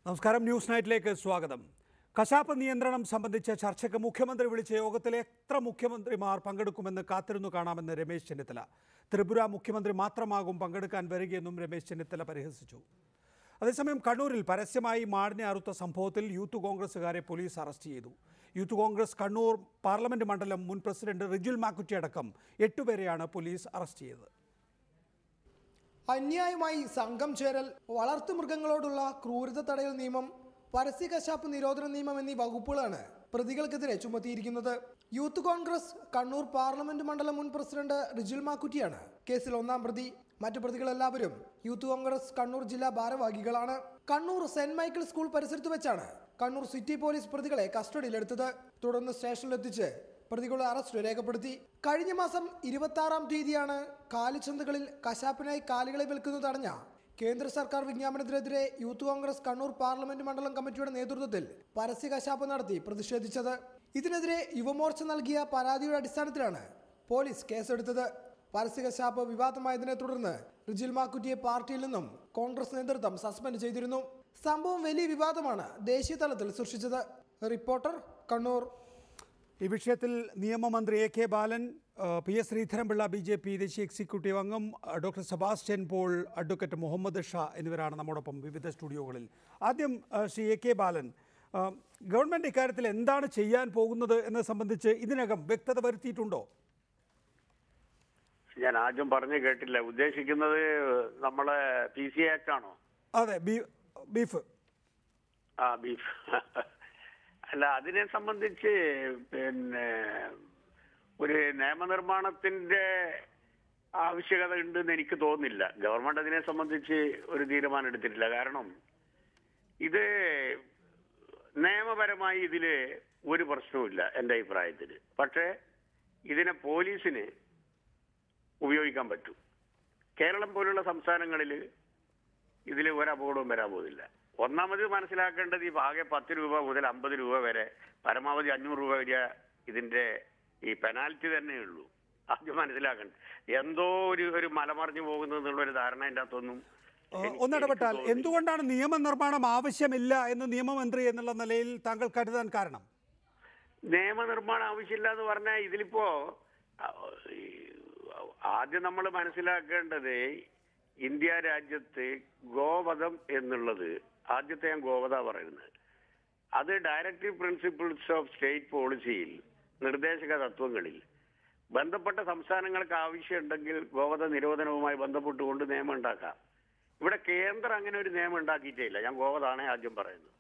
നമസ്കാരം, ന്യൂസ് നൈറ്റിലേക്ക് സ്വാഗതം. കശാപ്പ് നിയന്ത്രണം സംബന്ധിച്ച ചർച്ചയ്ക്ക് മുഖ്യമന്ത്രി വിളിച്ച യോഗത്തിൽ എത്ര മുഖ്യമന്ത്രിമാർ പങ്കെടുക്കുമെന്ന് കാത്തിരുന്നു കാണാമെന്ന് രമേശ് ചെന്നിത്തല. ത്രിപുര മുഖ്യമന്ത്രി മാത്രമാകും പങ്കെടുക്കാൻ വരികയെന്നും രമേശ് ചെന്നിത്തല പരിഹസിച്ചു. അതേസമയം കണ്ണൂരിൽ പരസ്യമായി മാടിനെ അറുത്ത സംഭവത്തിൽ യൂത്ത് കോൺഗ്രസുകാരെ പോലീസ് അറസ്റ്റ് ചെയ്തു. യൂത്ത് കോൺഗ്രസ് കണ്ണൂർ പാർലമെന്റ് മണ്ഡലം മുൻ പ്രസിഡന്റ് റിജുൽ മാക്കുറ്റി അടക്കം 8 പേരെയാണ് പോലീസ് അറസ്റ്റ് ചെയ്തത്. അന്യായമായി സംഘം ചേരൽ, വളർത്തുമൃഗങ്ങളോടുള്ള ക്രൂരത തടയൽ നിയമം, പരസ്യ കശാപ്പ് നിരോധന നിയമം എന്നീ വകുപ്പുകളാണ് പ്രതികൾക്കെതിരെ ചുമത്തിയിരിക്കുന്നത്. യൂത്ത് കോൺഗ്രസ് കണ്ണൂർ പാർലമെന്റ് മണ്ഡലം മുൻ പ്രസിഡന്റ് റിജുൽ മാക്കുറ്റിയാണ് കേസിൽ ഒന്നാം പ്രതി. മറ്റു പ്രതികളെല്ലാവരും യൂത്ത് കോൺഗ്രസ് കണ്ണൂർ ജില്ലാ ഭാരവാഹികളാണ്. കണ്ണൂർ സെന്റ് മൈക്കിൾ സ്കൂൾ പരിസരത്ത് വെച്ചാണ് കണ്ണൂർ സിറ്റി പോലീസ് പ്രതികളെ കസ്റ്റഡിയിലെടുത്തത്. തുടർന്ന് സ്റ്റേഷനിലെത്തിച്ച് പ്രതികളുടെ അറസ്റ്റ് രേഖപ്പെടുത്തി. കഴിഞ്ഞ മാസം 26-ാം തീയതിയാണ് കാലിച്ചന്തകളിൽ കശാപ്പിനായി കാലികളെ വിൽക്കുന്നത് തടഞ്ഞ കേന്ദ്ര സർക്കാർ വിജ്ഞാപനത്തിനെതിരെ യൂത്ത് കോൺഗ്രസ് കണ്ണൂർ പാർലമെന്റ് മണ്ഡലം കമ്മിറ്റിയുടെ നേതൃത്വത്തിൽ പരസ്യ കശാപ്പ് നടത്തി പ്രതിഷേധിച്ചത്. ഇതിനെതിരെ യുവമോർച്ച നൽകിയ പരാതിയുടെ അടിസ്ഥാനത്തിലാണ് പോലീസ് കേസെടുത്തത്. പരസ്യ കശാപ്പ് വിവാദമായതിനെ തുടർന്ന് റിജുൽ മാക്കുറ്റിയെ പാർട്ടിയിൽ നിന്നും കോൺഗ്രസ് നേതൃത്വം സസ്പെൻഡ് ചെയ്തിരുന്നു. സംഭവം വലിയ വിവാദമാണ് ദേശീയ തലത്തിൽ സൃഷ്ടിച്ചത്. റിപ്പോർട്ടർ, കണ്ണൂർ. ഈ വിഷയത്തിൽ നിയമമന്ത്രി A K Balan, P S Sreedharan Pillai BJP ദേശീയ എക്സിക്യൂട്ടീവ് അംഗം, doctor Sebastian Paul, advocate Muhammad Shah എന്നിവരാണ് നമ്മോടൊപ്പം വിവിധ സ്റ്റുഡിയോകളിൽ. ആദ്യം Sri A K Balan, government ഇക്കാര്യത്തിൽ എന്താണ് ചെയ്യാൻ പോകുന്നത് എന്നത് സംബന്ധിച്ച് ഇതിനകം വ്യക്തത വരുത്തിയിട്ടുണ്ടോ? ഞാൻ ആദ്യം പറഞ്ഞു കേട്ടില്ല. ഉദ്ദേശിക്കുന്നത് നമ്മളെ PC ആക്ട് ആണോ? അതെ, ബീഫ്. ബീഫ് അല്ല, അതിനെ സംബന്ധിച്ച് ഒരു നിയമനിർമ്മാണത്തിന്റെ ആവശ്യകത ഉണ്ടെന്ന് എനിക്ക് തോന്നുന്നില്ല. ഗവൺമെന്റ് അതിനെ സംബന്ധിച്ച് ഒരു തീരുമാനം എടുത്തിട്ടില്ല. കാരണം ഇത് നിയമപരമായി ഇതില് ഒരു പ്രശ്നവുമില്ല എൻ്റെ അഭിപ്രായത്തിൽ. പക്ഷേ ഇതിനെ പോലീസിന് ഉപയോഗിക്കാൻ പറ്റും. കേരളം പോലുള്ള സംസ്ഥാനങ്ങളിൽ ഇതിൽ ഒരു അപകടവും വരാൻ പോകുന്നില്ല. ഒന്നാമത് മനസ്സിലാക്കേണ്ടത് ഈ ആകെ 10 രൂപ മുതൽ 50 രൂപ വരെ, പരമാവധി 500 രൂപ വരെ ഇതിന്റെ ഈ പെനാൽറ്റി തന്നെ ഉള്ളൂ. ആദ്യം മനസ്സിലാക്കേണ്ടത് എന്തോ ഒരു മലമറിഞ്ഞു പോകുന്നതെന്നുള്ളൊരു ധാരണ എൻ്റെ അകത്തൊന്നും. ഒന്നിടപെട്ടാൽ എന്തുകൊണ്ടാണ് നിയമനിർമ്മാണം ആവശ്യമില്ല എന്ന് നിയമമന്ത്രി എന്നുള്ള നിലയിൽ താങ്കൾ കരുതാൻ കാരണം? നിയമനിർമ്മാണം ആവശ്യമില്ല എന്ന് പറഞ്ഞാൽ ഇതിലിപ്പോ ആദ്യം നമ്മൾ മനസ്സിലാക്കേണ്ടത് ഇന്ത്യ രാജ്യത്ത് ഗോവധം എന്നുള്ളത്, ആദ്യത്തെ ഞാൻ ഗോവധ പറയുന്നത്, അത് ഡയറക്റ്റീവ് പ്രിൻസിപ്പിൾസ് ഓഫ് സ്റ്റേറ്റ് പോളിസിയിൽ, നിർദ്ദേശക തത്വങ്ങളിൽ ബന്ധപ്പെട്ട സംസ്ഥാനങ്ങൾക്ക് ആവശ്യമുണ്ടെങ്കിൽ ഗോവധ നിരോധനവുമായി ബന്ധപ്പെട്ടുകൊണ്ട് നിയമം ഉണ്ടാക്കാം. ഇവിടെ കേന്ദ്രം അങ്ങനെ ഒരു നിയമം ഉണ്ടാക്കിയിട്ടില്ല. ഞാൻ ഗോവധാണ് ആദ്യം പറയുന്നത്.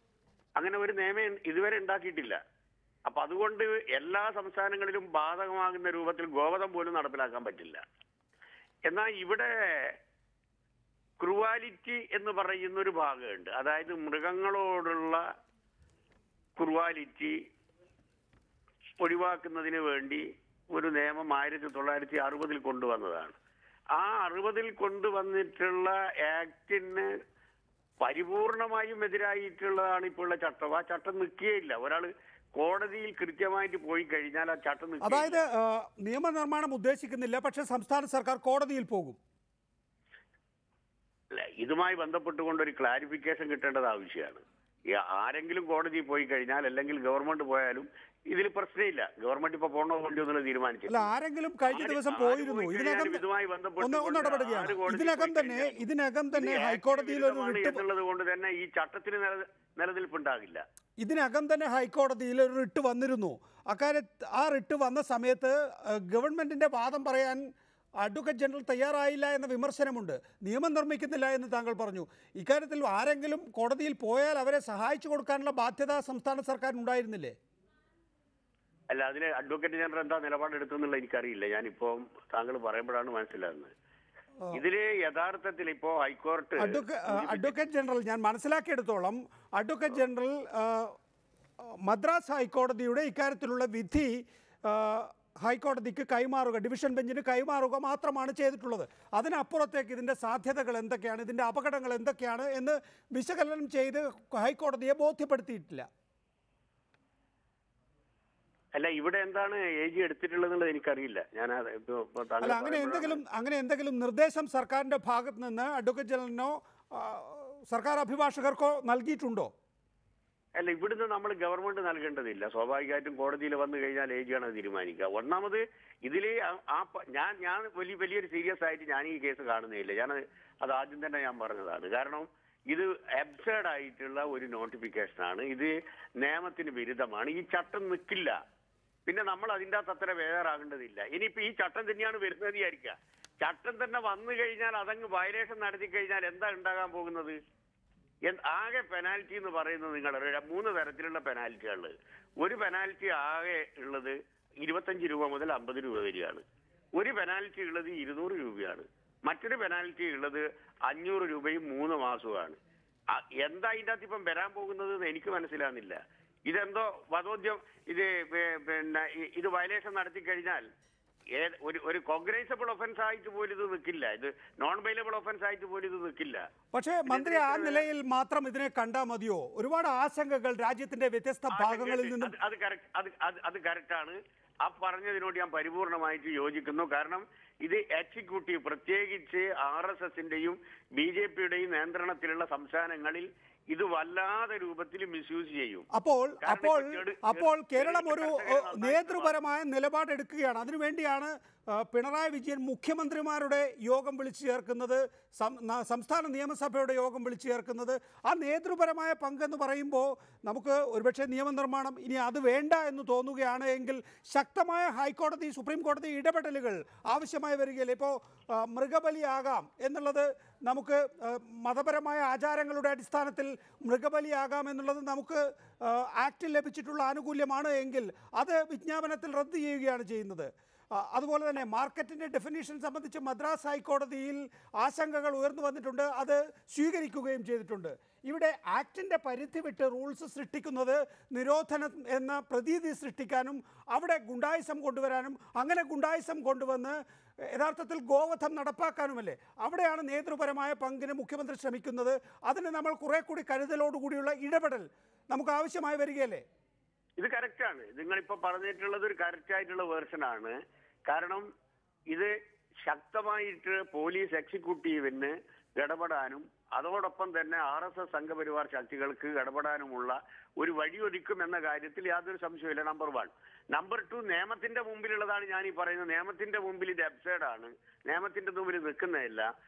അങ്ങനെ ഒരു നിയമം ഇതുവരെ ഉണ്ടാക്കിയിട്ടില്ല. അപ്പൊ അതുകൊണ്ട് എല്ലാ സംസ്ഥാനങ്ങളിലും ബാധകമാകുന്ന രൂപത്തിൽ ഗോവധം പോലും നടപ്പിലാക്കാൻ പറ്റില്ല. എന്നാൽ ഇവിടെ ക്രൂവാലിറ്റി എന്ന് പറയുന്ന ഒരു ഭാഗമുണ്ട്. അതായത് മൃഗങ്ങളോടുള്ള ക്രൂവാലിറ്റി ഒഴിവാക്കുന്നതിന് വേണ്ടി ഒരു നിയമം 1960 കൊണ്ടുവന്നതാണ്. ആ 60 കൊണ്ടുവന്നിട്ടുള്ള ആക്ടിന് പരിപൂർണമായും എതിരായിട്ടുള്ളതാണ് ഇപ്പോൾ ഉള്ള ചട്ടം. ആ ചട്ടം നിൽക്കുകയില്ല. ഒരാൾ കോടതിയിൽ കൃത്യമായിട്ട് പോയി കഴിഞ്ഞാൽ ആ ചട്ടം നിൽക്കുക. അതായത് നിയമനിർമ്മാണം ഉദ്ദേശിക്കുന്നില്ല, പക്ഷെ സംസ്ഥാന സർക്കാർ കോടതിയിൽ പോകും. അല്ല, ഇതുമായി ബന്ധപ്പെട്ടുകൊണ്ട് ഒരു ക്ലാരിഫിക്കേഷൻ കിട്ടേണ്ടത് ആവശ്യമാണ്. ആരെങ്കിലും കോടതിയിൽ പോയി കഴിഞ്ഞാൽ, അല്ലെങ്കിൽ ഗവൺമെന്റ് പോയാലും ഇതിൽ പ്രശ്നമില്ല. ഗവൺമെന്റ് ഇപ്പൊ പോകണോ വേണ്ടിയോ എന്നുള്ളത് തീരുമാനിച്ചില്ല. ആരെങ്കിലും കഴിഞ്ഞ ദിവസം പോയിരുന്നു. ഇതിനകം തന്നെ ഹൈക്കോടതിയിൽ എന്നുള്ളത് കൊണ്ട് തന്നെ ഈ ചട്ടത്തിന് നിലനിൽപ്പുണ്ടാകില്ല. ഇതിനകം തന്നെ ഹൈക്കോടതിയിൽ ഒരു റിട്ട് വന്നിരുന്നു. ആ റിട്ട് വന്ന സമയത്ത് ഗവൺമെന്റിന്റെ വാദം പറയാൻ അഡ്വക്കേറ്റ് ജനറൽ തയ്യാറായില്ല എന്ന വിമർശനമുണ്ട്. നിയമം നിർമ്മിക്കുന്നില്ല എന്ന് താങ്കൾ പറഞ്ഞു. ഇക്കാര്യത്തിൽ ആരെങ്കിലും കോടതിയിൽ പോയാൽ അവരെ സഹായിച്ചു കൊടുക്കാനുള്ള ബാധ്യത സംസ്ഥാന സർക്കാരിനുണ്ടായിരുന്നില്ലേ? അല്ല, അതിന് അഡ്വക്കേറ്റ് ജനറൽ എന്താ നിലപാടെടുത്തെന്നുള്ള എനിക്കറിയില്ല. ഞാനിപ്പോ താങ്കൾ പറയുമ്പോഴാണ് മനസ്സിലാകുന്നത്. ഇതില് യഥാർത്ഥത്തിൽ ഇപ്പോ ഹൈക്കോടതി അഡ്വക്കേറ്റ് ജനറൽ, ഞാൻ മനസ്സിലാക്കിയെടുത്തോളം അഡ്വക്കേറ്റ് ജനറൽ മദ്രാസ് ഹൈക്കോടതിയുടെ ഇക്കാര്യത്തിലുള്ള വിധി ഹൈക്കോടതിക്ക് കൈമാറുക, ഡിവിഷൻ ബെഞ്ചിന് കൈമാറുക മാത്രമാണ് ചെയ്തിട്ടുള്ളത്. അതിനപ്പുറത്തേക്ക് ഇതിൻ്റെ സാധ്യതകൾ എന്തൊക്കെയാണ്, ഇതിൻ്റെ അപകടങ്ങൾ എന്തൊക്കെയാണ് എന്ന് വിശകലനം ചെയ്ത് ഹൈക്കോടതിയെ ബോധ്യപ്പെടുത്തിയിട്ടില്ല. അല്ല, ഇവിടെ എന്താണ് AG എടുത്തിട്ടുള്ളത് എനിക്കറിയില്ല. ഞാൻ അങ്ങനെ എന്തെങ്കിലും നിർദ്ദേശം സർക്കാരിന്റെ ഭാഗത്ത് നിന്ന് അഡ്വക്കേറ്റ് ജനറലിനോ സർക്കാർ അഭിഭാഷകർക്കോ നൽകിയിട്ടുണ്ടോ? അല്ല, ഇവിടുന്ന് നമ്മൾ ഗവൺമെന്റ് നൽകേണ്ടതില്ല. സ്വാഭാവികമായിട്ടും കോടതിയിൽ വന്നു കഴിഞ്ഞാൽ ഏജിയാണ് തീരുമാനിക്കുക. ഒന്നാമത് ഇതിൽ ഞാൻ വലിയൊരു സീരിയസ് ആയിട്ട് ഞാൻ ഈ കേസ് കാണുന്നില്ല. അത് ആദ്യം തന്നെ ഞാൻ പറഞ്ഞതാണ്. കാരണം ഇത് അബ്സേർഡ് ആയിട്ടുള്ള ഒരു നോട്ടിഫിക്കേഷനാണ്. ഇത് നിയമത്തിന് വിരുദ്ധമാണ്. ഈ ചട്ടം നിൽക്കില്ല. പിന്നെ നമ്മൾ അതിൻ്റെ അകത്ത് അത്ര വേറാകേണ്ടതില്ല. ഇനിയിപ്പോ ഈ ചട്ടം തന്നെയാണ് വരുന്നത് വിചാരിക്കുക. ചട്ടം തന്നെ വന്നു കഴിഞ്ഞാൽ അതങ്ങ് വയലേഷൻ നടത്തി കഴിഞ്ഞാൽ എന്താ ഉണ്ടാകാൻ പോകുന്നത്? ആകെ പെനാൽറ്റി എന്ന് പറയുന്നത് നിങ്ങളുടെ 3 തരത്തിലുള്ള പെനാൽറ്റികൾ. ഒരു പെനാൽറ്റി ആകെ ഉള്ളത് 25 രൂപ മുതൽ 50 രൂപ വരെയാണ്. ഒരു പെനാൽറ്റി ഉള്ളത് 200 രൂപയാണ്. മറ്റൊരു പെനാൽറ്റി ഉള്ളത് 500 രൂപയും 3 മാസവുമാണ്. എന്താ ഇതിൻ്റെ അകത്ത് ഇപ്പം വരാൻ പോകുന്നത് എന്ന് എനിക്ക് മനസ്സിലാകുന്നില്ല. ഇതെന്തോ വധോദ്യം, ഇത് വയലേഷൻ നടത്തി കഴിഞ്ഞാൽ ഒരു കോഗ്നൈസബിൾ ഒഫൻസ് ആയിട്ട് പോലും ഇത് നിൽക്കില്ല. ഇത് നോൺ ബെയിലബിൾ ഒഫൻസ് ആയിട്ട് പോലും ഇത് നിൽക്കില്ല. പക്ഷേ മന്ത്രി ആ നിലയിൽ മാത്രം ഇതിനെ കണ്ടാൽ മതിയോ? ഒരുപാട് ആശങ്കകൾ രാജ്യത്തിന്റെ വ്യത്യസ്ത ഭാഗങ്ങളിൽ നിന്നും. അത് കറക്റ്റാണ്. ആ പറഞ്ഞതിനോട് ഞാൻ പരിപൂർണമായിട്ട് യോജിക്കുന്നു. കാരണം ഇത് എക്സിക്യൂട്ടീവ്, പ്രത്യേകിച്ച് RSSന്റെയും BJPയുടെയും നിയന്ത്രണത്തിലുള്ള സംസ്ഥാനങ്ങളിൽ ഇത് വല്ലാതെ രൂപത്തിൽ മിസ്യൂസ് ചെയ്യും. അപ്പോൾ കേരളം ഒരു നേതൃപരമായ നിലപാടെടുക്കുകയാണ്. അതിനുവേണ്ടിയാണ് പിണറായി വിജയൻ മുഖ്യമന്ത്രിമാരുടെ യോഗം വിളിച്ചു ചേർക്കുന്നത്, സംസ്ഥാന നിയമസഭയുടെ യോഗം വിളിച്ചു ചേർക്കുന്നത്. ആ നേതൃപരമായ പങ്കെന്ന് പറയുമ്പോൾ നമുക്ക് ഒരുപക്ഷെ നിയമനിർമ്മാണം ഇനി അത് വേണ്ട എന്ന് തോന്നുകയാണ് എങ്കിൽ ശക്തമായ ഹൈക്കോടതി, സുപ്രീം കോടതി ഇടപെടലുകൾ ആവശ്യമായി വരികയില്ല. ഇപ്പോൾ മൃഗബലിയാകാം എന്നുള്ളത് നമുക്ക് മതപരമായ ആചാരങ്ങളുടെ അടിസ്ഥാനത്തിൽ മൃഗബലിയാകാം എന്നുള്ളത് നമുക്ക് ആക്റ്റിൽ ലഭിച്ചിട്ടുള്ള ആനുകൂല്യമാണ് എങ്കിൽ അത് വിജ്ഞാപനത്തിൽ റദ്ദ് ചെയ്യുകയാണ് ചെയ്യുന്നത്. അതുപോലെ തന്നെ മാർക്കറ്റിൻ്റെ ഡെഫിനീഷൻ സംബന്ധിച്ച് മദ്രാസ് ഹൈക്കോടതിയിൽ ആശങ്കകൾ ഉയർന്നു വന്നിട്ടുണ്ട്. അത് സ്വീകരിക്കുകയും ചെയ്തിട്ടുണ്ട്. ഇവിടെ ആക്ടിൻ്റെ പരിധി വിട്ട് റൂൾസ് സൃഷ്ടിക്കുന്നത് നിരോധനം എന്ന പ്രതീതി സൃഷ്ടിക്കാനും അവിടെ ഗുണ്ടായിസം കൊണ്ടുവരാനും, അങ്ങനെ ഗുണ്ടായിസം കൊണ്ടുവന്ന് യഥാർത്ഥത്തിൽ ഗോവധം നടപ്പാക്കാനുമല്ലേ? അവിടെയാണ് നേതൃപരമായ പങ്കിന് മുഖ്യമന്ത്രി ശ്രമിക്കുന്നത്. അതിന് നമ്മൾ കുറെ കൂടി കരുതലോടുകൂടിയുള്ള ഇടപെടൽ നമുക്ക് ആവശ്യമായി വരികയല്ലേ? ഇത് കറക്റ്റാണ്. നിങ്ങളിപ്പോൾ പറഞ്ഞിട്ടുള്ളത് ഒരു കറക്റ്റായിട്ടുള്ള വേർഷനാണ്. കാരണം ഇത് ശക്തമായിട്ട് പോലീസ് എക്സിക്യൂട്ടീവിന് ഇടപെടാനും അതോടൊപ്പം തന്നെ RSS സംഘപരിവാർ ശക്തികൾക്ക് ഇടപെടാനുമുള്ള ഒരു വഴിയൊരുക്കും എന്ന കാര്യത്തിൽ യാതൊരു സംശയമില്ല. നമ്പർ 1. നമ്പർ 2, നിയമത്തിന്റെ മുമ്പിലുള്ളതാണ് ഞാൻ ഈ പറയുന്നത്. നിയമത്തിന്റെ മുമ്പിൽ ഇത് അബ്സേർഡാണ്. നിയമത്തിന്റെ മുമ്പിൽ നിൽക്കുന്നതല്ല.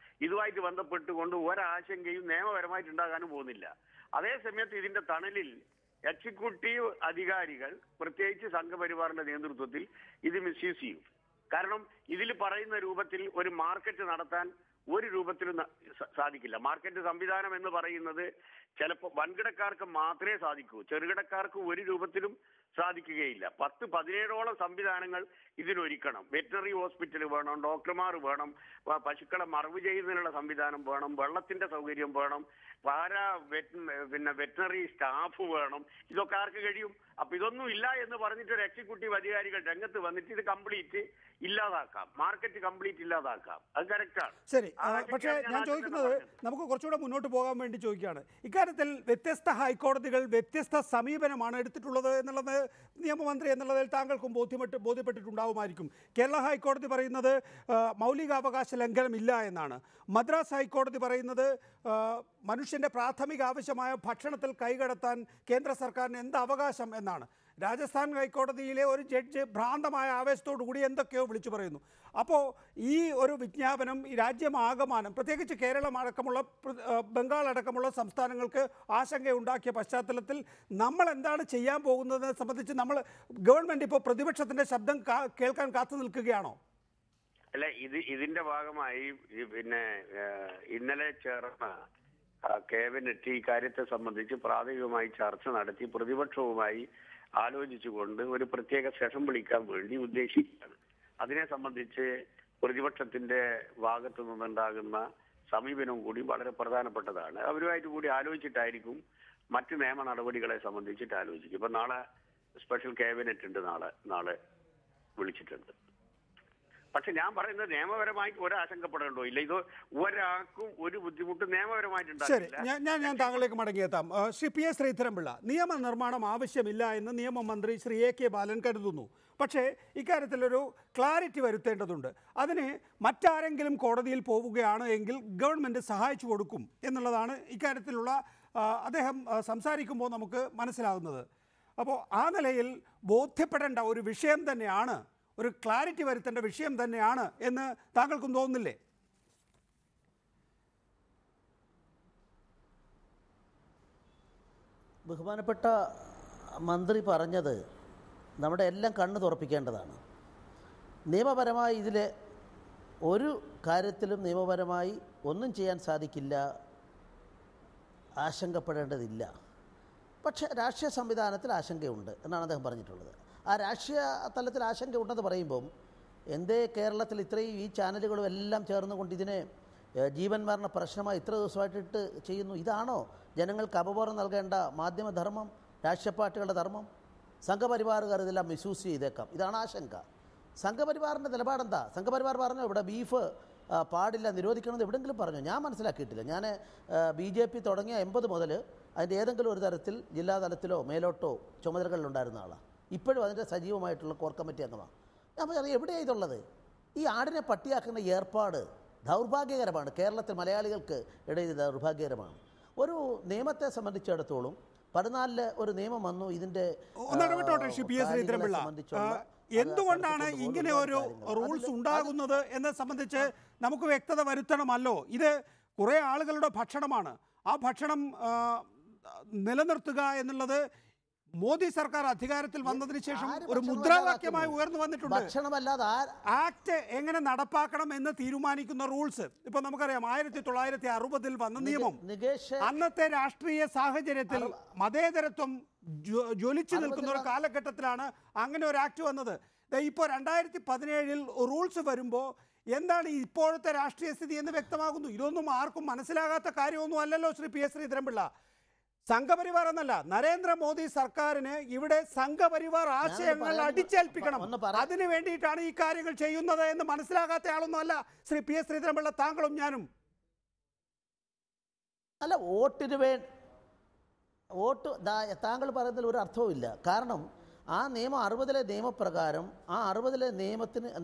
ഇതുമായിട്ട് ബന്ധപ്പെട്ടുകൊണ്ട് ഒരാശങ്കയും നിയമപരമായിട്ട് ഉണ്ടാകാനും പോകുന്നില്ല. അതേസമയത്ത് ഇതിന്റെ തണലിൽ എക്സിക്യൂട്ടീവ് അധികാരികൾ, പ്രത്യേകിച്ച് സംഘപരിവാറിന്റെ നേതൃത്വത്തിൽ ഇത് മിസ്യൂസ് ചെയ്യും. കാരണം ഇതിൽ പറയുന്ന രൂപത്തിൽ ഒരു മാർക്കറ്റ് നടത്താൻ ഒരു രൂപത്തിലും സാധിക്കില്ല. മാർക്കറ്റ് സംവിധാനം എന്ന് പറയുന്നത് ചിലപ്പോൾ വൻകിടക്കാർക്ക് മാത്രമേ സാധിക്കൂ. ചെറുകിടക്കാർക്ക് ഒരു രൂപത്തിലും സാധിക്കുകയില്ല. 10-17ഓളം സംവിധാനങ്ങൾ ഇതിനൊരുക്കണം. വെറ്ററിനറി ഹോസ്പിറ്റൽ വേണം, ഡോക്ടർമാർ വേണം, പശുക്കളെ മറവ് ചെയ്യുന്നതിനുള്ള സംവിധാനം വേണം, വെള്ളത്തിന്റെ സൗകര്യം വേണം, വെറ്ററിനറി സ്റ്റാഫ് വേണം. ഇതൊക്കെ ആർക്ക് കഴിയും? അപ്പൊ ഇതൊന്നും ഇല്ല എന്ന് പറഞ്ഞിട്ട് ഒരു എക്സിക്യൂട്ടീവ് അധികാരികൾ രംഗത്ത് വന്നിട്ട് ഇത് കംപ്ലീറ്റ് ഇല്ലാതാക്കാം, മാർക്കറ്റ് കംപ്ലീറ്റ് ഇല്ലാതാക്കാം. അത് കറക്റ്റാണ്. ശരി, പക്ഷേ ഞാൻ ചോദിക്കുന്നത് നമുക്ക് കുറച്ചുകൂടെ മുന്നോട്ട് പോകാൻ വേണ്ടി ചോദിക്കുകയാണ്. ഇക്കാര്യത്തിൽ വ്യത്യസ്ത ഹൈക്കോടതികൾ വ്യത്യസ്ത സമീപനമാണ് എടുത്തിട്ടുള്ളത് എന്നുള്ളത് നിയമമന്ത്രി എന്നുള്ളതിൽ താങ്കൾക്കും ബോധ്യപ്പെട്ടിട്ടുണ്ടാവുമായിരിക്കും. കേരള ഹൈക്കോടതി പറയുന്നത് മൗലികാവകാശ ലംഘനമില്ല എന്നാണ്. മദ്രാസ് ഹൈക്കോടതി പറയുന്നത് മനുഷ്യൻ്റെ പ്രാഥമിക ആവശ്യമായ ഭക്ഷണത്തിൽ കൈകടത്താൻ കേന്ദ്ര സർക്കാരിന് എന്ത് അവകാശം എന്നാണ്. രാജസ്ഥാൻ ഹൈക്കോടതിയിലെ ഒരു ജഡ്ജ് ഭ്രാന്തമായ ആവേശത്തോടു കൂടി എന്തൊക്കെയോ വിളിച്ചു പറയുന്നു. അപ്പോൾ ഈ ഒരു വിജ്ഞാപനം ഈ രാജ്യമാകമാനം, പ്രത്യേകിച്ച് കേരളം അടക്കമുള്ള ബംഗാൾ അടക്കമുള്ള സംസ്ഥാനങ്ങൾക്ക് ആശങ്കയുണ്ടാക്കിയ പശ്ചാത്തലത്തിൽ നമ്മൾ എന്താണ് ചെയ്യാൻ പോകുന്നതിനെ സംബന്ധിച്ച് ഗവൺമെൻറ് ഇപ്പോൾ പ്രതിപക്ഷത്തിൻ്റെ ശബ്ദം കേൾക്കാൻ കാത്തു നിൽക്കുകയാണോ? അല്ല, ഇതിന്റെ ഭാഗമായി ഇന്നലെ ചേർന്ന ക്യാബിനറ്റ് ഈ കാര്യത്തെ സംബന്ധിച്ച് പ്രാഥമികമായി ചർച്ച നടത്തി പ്രതിപക്ഷവുമായി ആലോചിച്ചുകൊണ്ട് ഒരു പ്രത്യേക സെഷൻ വിളിക്കാൻ വേണ്ടി ഉദ്ദേശിക്കുകയാണ്. അതിനെ സംബന്ധിച്ച് പ്രതിപക്ഷത്തിന്റെ ഭാഗത്തു നിന്നുണ്ടാകുന്ന സമീപനവും കൂടി വളരെ പ്രധാനപ്പെട്ടതാണ്. അവരുമായിട്ട് കൂടി ആലോചിച്ചിട്ടായിരിക്കും മറ്റ് നിയമ നടപടികളെ സംബന്ധിച്ചിട്ട് ആലോചിക്കും. ഇപ്പൊ നാളെ സ്പെഷ്യൽ ക്യാബിനറ്റ് ഉണ്ട്, നാളെ വിളിച്ചിട്ടുണ്ട്. പക്ഷെ ഞാൻ പറയുന്നത് നിയമപരമായിട്ട് ഒരാശങ്കപ്പെടേണ്ടോ ഇല്ല. ഇത് ഒരാൾക്കും ഒരു ബുദ്ധിമുട്ട് ശരി, നിയമപരമായിട്ടുണ്ടാകില്ല. ഞാൻ താങ്കളിലേക്ക് മടങ്ങിയെത്താം. ശ്രീ പി എസ് ശ്രീധരൻപിള്ള, നിയമനിർമ്മാണം ആവശ്യമില്ല എന്ന് നിയമമന്ത്രി ശ്രീ എ കെ ബാലൻ കരുതുന്നു. പക്ഷേ ഇക്കാര്യത്തിലൊരു ക്ലാരിറ്റി വരുത്തേണ്ടതുണ്ട്. അതിന് മറ്റാരെങ്കിലും കോടതിയിൽ പോവുകയാണ് എങ്കിൽ ഗവൺമെൻറ് സഹായിച്ചു കൊടുക്കും എന്നുള്ളതാണ് ഇക്കാര്യത്തിലുള്ള അദ്ദേഹം സംസാരിക്കുമ്പോൾ നമുക്ക് മനസ്സിലാകുന്നത്. അപ്പോൾ ആ നിലയിൽ ബോധ്യപ്പെടേണ്ട ഒരു വിഷയം തന്നെയാണ്, ഒരു ക്ലാരിറ്റി വരുത്തേണ്ട വിഷയം തന്നെയാണ് എന്ന് താങ്കൾക്കും തോന്നുന്നില്ലേ? ബഹുമാനപ്പെട്ട മന്ത്രി പറഞ്ഞത് നമ്മുടെ എല്ലാം കണ്ണ് തുറപ്പിക്കേണ്ടതാണ്. നിയമപരമായി ഇതിൽ ഒരു കാര്യത്തിലും നിയമപരമായി ഒന്നും ചെയ്യാൻ സാധിക്കില്ല, ആശങ്കപ്പെടേണ്ടതില്ല. പക്ഷേ രാഷ്ട്രീയ സംവിധാനത്തിൽ ആശങ്കയുണ്ട് എന്നാണ് അദ്ദേഹം പറഞ്ഞിട്ടുള്ളത്. ആ രാഷ്ട്രീയ തലത്തിൽ ആശങ്കയുണ്ടെന്ന് പറയുമ്പം എന്തേ കേരളത്തിൽ ഇത്രയും ഈ ചാനലുകളും എല്ലാം ചേർന്നുകൊണ്ട് ഇതിനെ ജീവൻ മരണ പ്രശ്നമായി ഇത്ര ദിവസമായിട്ടിട്ട് ചെയ്യുന്നു? ഇതാണോ ജനങ്ങൾക്ക് അപബോധം നൽകേണ്ട മാധ്യമധർമ്മം, രാഷ്ട്രീയ പാർട്ടികളുടെ ധർമ്മം? സംഘപരിവാറുകാർ ഇതെല്ലാം മിസ്യൂസ് ചെയ്തേക്കാം, ഇതാണ് ആശങ്ക. സംഘപരിവാറിൻ്റെ നിലപാടെന്താ? സംഘപരിവാർ പറഞ്ഞോ ഇവിടെ ബീഫ് പാടില്ല, നിരോധിക്കണമെന്ന് എവിടെയെങ്കിലും പറഞ്ഞോ? ഞാൻ മനസ്സിലാക്കിയിട്ടില്ല. ഞാൻ BJP തുടങ്ങിയ 80 മുതൽ അതിൻ്റെ ഏതെങ്കിലും ഒരു തരത്തിൽ ജില്ലാ തലത്തിലോ മേലോട്ടോ ചുമതലകളിലുണ്ടായിരുന്ന ആളാണ്. ഇപ്പോഴും അതിൻ്റെ സജീവമായിട്ടുള്ള കോർ കമ്മിറ്റി അംഗമാണ്. ഞാൻ പറഞ്ഞത് എവിടെയാണ് ഇതുള്ളത്? ഈ ആടിനെ പട്ടിയാക്കുന്ന ഏർപ്പാട് ദൗർഭാഗ്യകരമാണ്. കേരളത്തിൽ മലയാളികൾക്ക് ഇടയിൽ ദൗർഭാഗ്യകരമാണ്. ഒരു നിയമത്തെ സംബന്ധിച്ചിടത്തോളം 14 ഒരു നിയമം വന്നു. ഇതിൻ്റെ എന്തുകൊണ്ടാണ് ഇങ്ങനെ ഒരു റൂൾസ് ഉണ്ടാകുന്നത് എന്നെ സംബന്ധിച്ച് നമുക്ക് വ്യക്തത വരുത്തണമല്ലോ. ഇത് കുറേ ആളുകളുടെ ഭക്ഷണമാണ്. ആ ഭക്ഷണം നിലനിർത്തുക എന്നുള്ളത് മോദി സർക്കാർ അധികാരത്തിൽ വന്നതിന് ശേഷം ഒരു മുദ്രാവാക്യമായി ഉയർന്നു വന്നിട്ടുണ്ട്. ആക്ട് എങ്ങനെ നടപ്പാക്കണം എന്ന് തീരുമാനിക്കുന്ന റൂൾസ്. ഇപ്പൊ നമുക്കറിയാം 1960 വന്ന നിയമം. അന്നത്തെ രാഷ്ട്രീയ സാഹചര്യത്തിൽ മതേതരത്വം ജ്വലിച്ചു നിൽക്കുന്ന ഒരു കാലഘട്ടത്തിലാണ് അങ്ങനെ ഒരു ആക്ട് വന്നത്. ഇപ്പോൾ 2017 റൂൾസ് വരുമ്പോൾ എന്താണ് ഇപ്പോഴത്തെ രാഷ്ട്രീയ സ്ഥിതി എന്ന് വ്യക്തമാകുന്നു. ഇതൊന്നും ആർക്കും മനസ്സിലാകാത്ത കാര്യമൊന്നും അല്ലല്ലോ ശ്രീ പി എസ് ശ്രീധരൻപിള്ള. സംഘപരിവാർ എന്നല്ല, നരേന്ദ്രമോദി സർക്കാരിന് ഇവിടെ സംഘപരിവാർ ആശയങ്ങൾ അടിച്ചേൽപ്പിക്കണം. അതിനു വേണ്ടിയിട്ടാണ് ഈ കാര്യങ്ങൾ ചെയ്യുന്നത് എന്ന് മനസ്സിലാകാത്ത ആളൊന്നും അല്ല ശ്രീ പി എസ് ശ്രീധരൻപിള്ള, താങ്കളും ഞാനും. അല്ല, വോട്ട് താങ്കൾ പറയുന്നതിൽ ഒരു അർത്ഥവുമില്ല. കാരണം ആ നിയമം 60 നിയമപ്രകാരം, ആ 60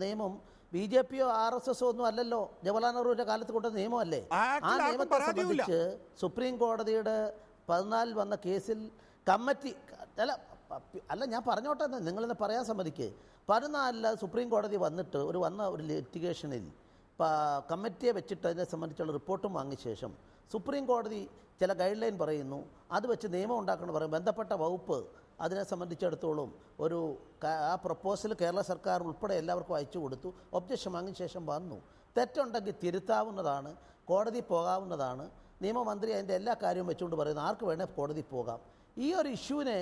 നിയമം BJPയോ RSSO ഒന്നും അല്ലല്ലോ, ജവഹർലാൽ നെഹ്റുവിൻ്റെ കാലത്ത് കൊണ്ട നിയമമല്ലേ. ആ നിയമത്തെ സംബന്ധിച്ച് സുപ്രീം കോടതിയുടെ 14 വന്ന കേസിൽ കമ്മിറ്റി അല്ല ഞാൻ പറഞ്ഞോട്ടെ, നിങ്ങളിന്ന് പറയാൻ സമ്മതിക്ക്. 14 സുപ്രീം കോടതി വന്നിട്ട് വന്ന ഒരു ലിറ്റിഗേഷനിൽ കമ്മിറ്റിയെ വെച്ചിട്ട് അതിനെ സംബന്ധിച്ചുള്ള റിപ്പോർട്ടും വാങ്ങിയ ശേഷം സുപ്രീം കോടതി ചില ഗൈഡ് ലൈൻ പറയുന്നു. അത് വെച്ച് നിയമം ഉണ്ടാക്കണം പറയും. ബന്ധപ്പെട്ട വകുപ്പ് അതിനെ സംബന്ധിച്ചിടത്തോളം ആ പ്രപ്പോസൽ കേരള സർക്കാർ ഉൾപ്പെടെ എല്ലാവർക്കും അയച്ചു കൊടുത്തു. ഒബ്ജക്ഷൻ വാങ്ങിയ ശേഷം വന്നു. തെറ്റുണ്ടെങ്കിൽ തിരുത്താവുന്നതാണ്, കോടതി പോകാവുന്നതാണ്. നിയമമന്ത്രി അതിൻ്റെ എല്ലാ കാര്യവും വെച്ചുകൊണ്ട് പറയുന്നു ആർക്ക് വേണേൽ കോടതി പോകാം. ഈ ഒരു ഇഷ്യൂവിനെ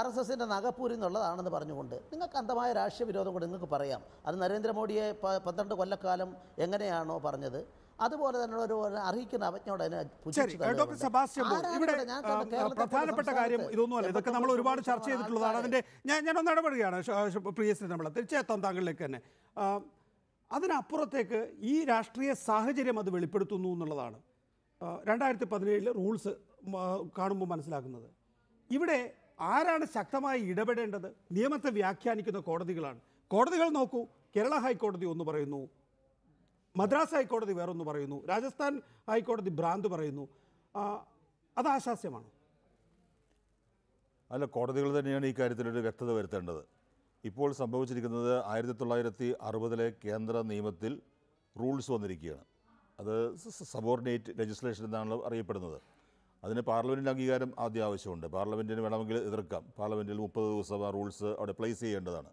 RSSൻ്റെ നഗപ്പൂരി എന്നുള്ളതാണെന്ന് പറഞ്ഞുകൊണ്ട് നിങ്ങൾക്ക് അന്ധമായ രാഷ്ട്രീയ വിരോധം കൊണ്ട് നിങ്ങൾക്ക് പറയാം. അത് നരേന്ദ്രമോദിയെ 12 കൊല്ലക്കാലം എങ്ങനെയാണോ പറഞ്ഞത് അതുപോലെ തന്നെ ഒരു അർഹിക്കുന്ന അവജ്ഞയോടെ ഡോക്ടർ സെബാസ്റ്റ്യൻ പോൾ, ഇവിടെ പ്രധാനപ്പെട്ട കാര്യം ഇതൊന്നുമല്ല. ഇതൊക്കെ നമ്മൾ ഒരുപാട് ചർച്ച ചെയ്തിട്ടുള്ളതാണ്. അതിൻ്റെ ഞാനൊന്ന് ഇടപെടുകയാണ് പ്രിയ ശ്രീധരൻപിള്ള, തീർച്ചയായിട്ടും താങ്കളിലേക്ക് തന്നെ. അതിനപ്പുറത്തേക്ക് ഈ രാഷ്ട്രീയ സാഹചര്യം അത് വെളിപ്പെടുത്തുന്നു എന്നുള്ളതാണ് 2017 റൂൾസ് കാണുമ്പോൾ മനസ്സിലാക്കുന്നത്. ഇവിടെ ആരാണ് ശക്തമായി ഇടപെടേണ്ടത്? നിയമത്തെ വ്യാഖ്യാനിക്കുന്ന കോടതികളാണ്. കോടതികൾ നോക്കൂ, കേരള ഹൈക്കോടതി ഒന്ന് പറയുന്നു, മദ്രാസ് ഹൈക്കോടതി വേറൊന്ന് പറയുന്നു, രാജസ്ഥാൻ ഹൈക്കോടതി ഭ്രാന്ത് പറയുന്നു. അത് ആശാസ്യമാണ്. അല്ല, കോടതികൾ തന്നെയാണ് ഈ കാര്യത്തിലൊരു വ്യക്തത വരുത്തേണ്ടത്. ഇപ്പോൾ സംഭവിച്ചിരിക്കുന്നത് 1960 കേന്ദ്ര നിയമത്തിൽ റൂൾസ് വന്നിരിക്കുകയാണ്. അത് സബോർഡിനേറ്റ് ലെജിസ്ലേഷൻ എന്നാണ് അറിയപ്പെടുന്നത്. അതിന് പാർലമെൻറ്റിൻ്റെ അംഗീകാരം ആദ്യം ആവശ്യമുണ്ട്. പാർലമെൻറ്റിന് വേണമെങ്കിൽ എതിർക്കാം. പാർലമെൻറ്റിൽ 30 ദിവസം ആ റൂൾസ് അവിടെ പ്ലേസ് ചെയ്യേണ്ടതാണ്.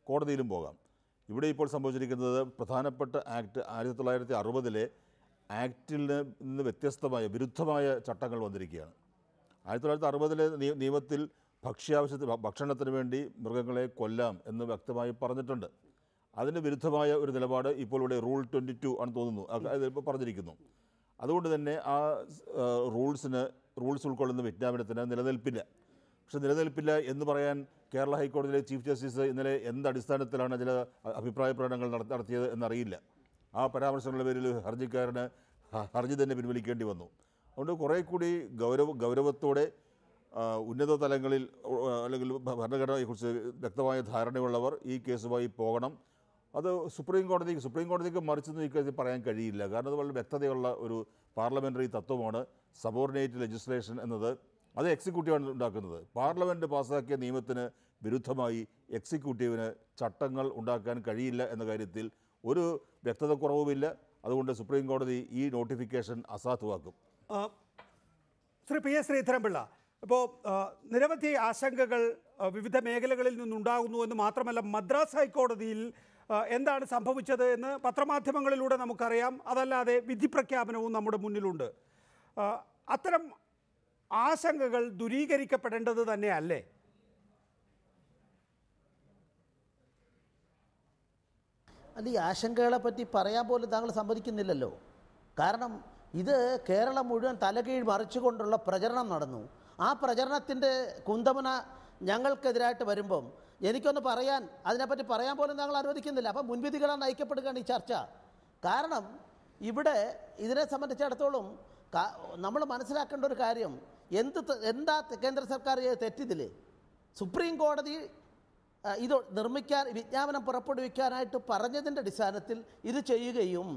കോടതിയിലും പോകാം. ഇവിടെ ഇപ്പോൾ സംഭവിച്ചിരിക്കുന്നത് പ്രധാനപ്പെട്ട ആക്ട് 1960 ആക്റ്റിൽ നിന്ന് വ്യത്യസ്തമായ വിരുദ്ധമായ ചട്ടങ്ങൾ വന്നിരിക്കുകയാണ്. 1960 നിയമത്തിൽ ഭക്ഷണത്തിന് വേണ്ടി മൃഗങ്ങളെ കൊല്ലാം എന്ന് വ്യക്തമായി പറഞ്ഞിട്ടുണ്ട്. അതിന് വിരുദ്ധമായ ഒരു നിലപാട് ഇപ്പോൾ ഇവിടെ റൂൾ 22 ആണെന്ന് തോന്നുന്നു അതിപ്പോൾ പറഞ്ഞിരിക്കുന്നു. അതുകൊണ്ട് തന്നെ ആ റൂൾസ് ഉൾക്കൊള്ളുന്ന വിജ്ഞാപനത്തിന് നിലനിൽപ്പില്ല. പക്ഷെ നിലനിൽപ്പില്ല എന്ന് പറയാൻ കേരള ഹൈക്കോടതിയിലെ ചീഫ് ജസ്റ്റിസ് ഇന്നലെ എന്ത് അടിസ്ഥാനത്തിലാണ് ചില അഭിപ്രായ പ്രകടനങ്ങൾ നടത്തിയത് എന്നറിയില്ല. ആ പരാമർശങ്ങളുടെ പേരിൽ ഹർജിക്കാരന് ഹർജി തന്നെ പിൻവലിക്കേണ്ടി വന്നു. അതുകൊണ്ട് കുറേ കൂടി ഗൗരവത്തോടെ ഉന്നത തലങ്ങളിൽ അല്ലെങ്കിൽ ഭരണഘടനയെക്കുറിച്ച് വ്യക്തമായ ധാരണയുള്ളവർ ഈ കേസുമായി പോകണം. അത് സുപ്രീം കോടതിക്ക് മറിച്ചൊന്നും ഇക്കാര്യത്തിൽ പറയാൻ കഴിയില്ല. കാരണം അത് വളരെ വ്യക്തതയുള്ള ഒരു പാർലമെൻ്ററി തത്വമാണ് സബോർഡിനേറ്റ് ലെജിസ്ലേഷൻ എന്നത്. അത് എക്സിക്യൂട്ടീവാണ് ഉണ്ടാക്കുന്നത്. പാർലമെൻറ്റ് പാസ്സാക്കിയ നിയമത്തിന് വിരുദ്ധമായി എക്സിക്യൂട്ടീവിന് ചട്ടങ്ങൾ ഉണ്ടാക്കാൻ കഴിയില്ല എന്ന കാര്യത്തിൽ ഒരു വ്യക്തത കുറവുമില്ല. അതുകൊണ്ട് സുപ്രീം കോടതി ഈ നോട്ടിഫിക്കേഷൻ അസാധുവാക്കും. ശ്രീ പി എസ് ശ്രീധരൻപിള്ള, ഇപ്പോൾ നിരവധി ആശങ്കകൾ വിവിധ മേഖലകളിൽ നിന്നുണ്ടാകുന്നു എന്ന് മാത്രമല്ല, മദ്രാസ് ഹൈക്കോടതിയിൽ എന്താണ് സംഭവിച്ചത് എന്ന് പത്രമാധ്യമങ്ങളിലൂടെ നമുക്കറിയാം. അതല്ലാതെ വിധി പ്രഖ്യാപനവും നമ്മുടെ മുന്നിലുണ്ട്. അത്തരം ആശങ്കകൾ ദൂരീകരിക്കപ്പെടേണ്ടത് തന്നെയല്ലേ? അല്ല, ഈ ആശങ്കകളെ പറ്റി പറയാൻ പോലും താങ്കൾ സമ്മതിക്കുന്നില്ലല്ലോ. കാരണം ഇത് കേരളം മുഴുവൻ തലകീഴ് മറിച്ചുകൊണ്ടുള്ള പ്രചരണം നടന്നു. ആ പ്രചരണത്തിൻ്റെ കുന്തമന ഞങ്ങൾക്കെതിരായിട്ട് വരുമ്പം എനിക്കൊന്ന് പറയാൻ, അതിനെപ്പറ്റി പറയാൻ പോലും താങ്കൾ അനുവദിക്കുന്നില്ല. അപ്പം മുൻവിധികളാൽ നയിക്കപ്പെടുകയാണ് ഈ ചർച്ച. കാരണം ഇവിടെ ഇതിനെ സംബന്ധിച്ചിടത്തോളം നമ്മൾ മനസ്സിലാക്കേണ്ട ഒരു കാര്യം, എന്താ കേന്ദ്ര സർക്കാർ തെറ്റിതിൽ സുപ്രീം കോടതി ഇത് നിർമ്മിക്കാൻ വിജ്ഞാപനം പുറപ്പെടുവിക്കാനായിട്ട് പറഞ്ഞതിൻ്റെ അടിസ്ഥാനത്തിൽ ഇത് ചെയ്യുകയും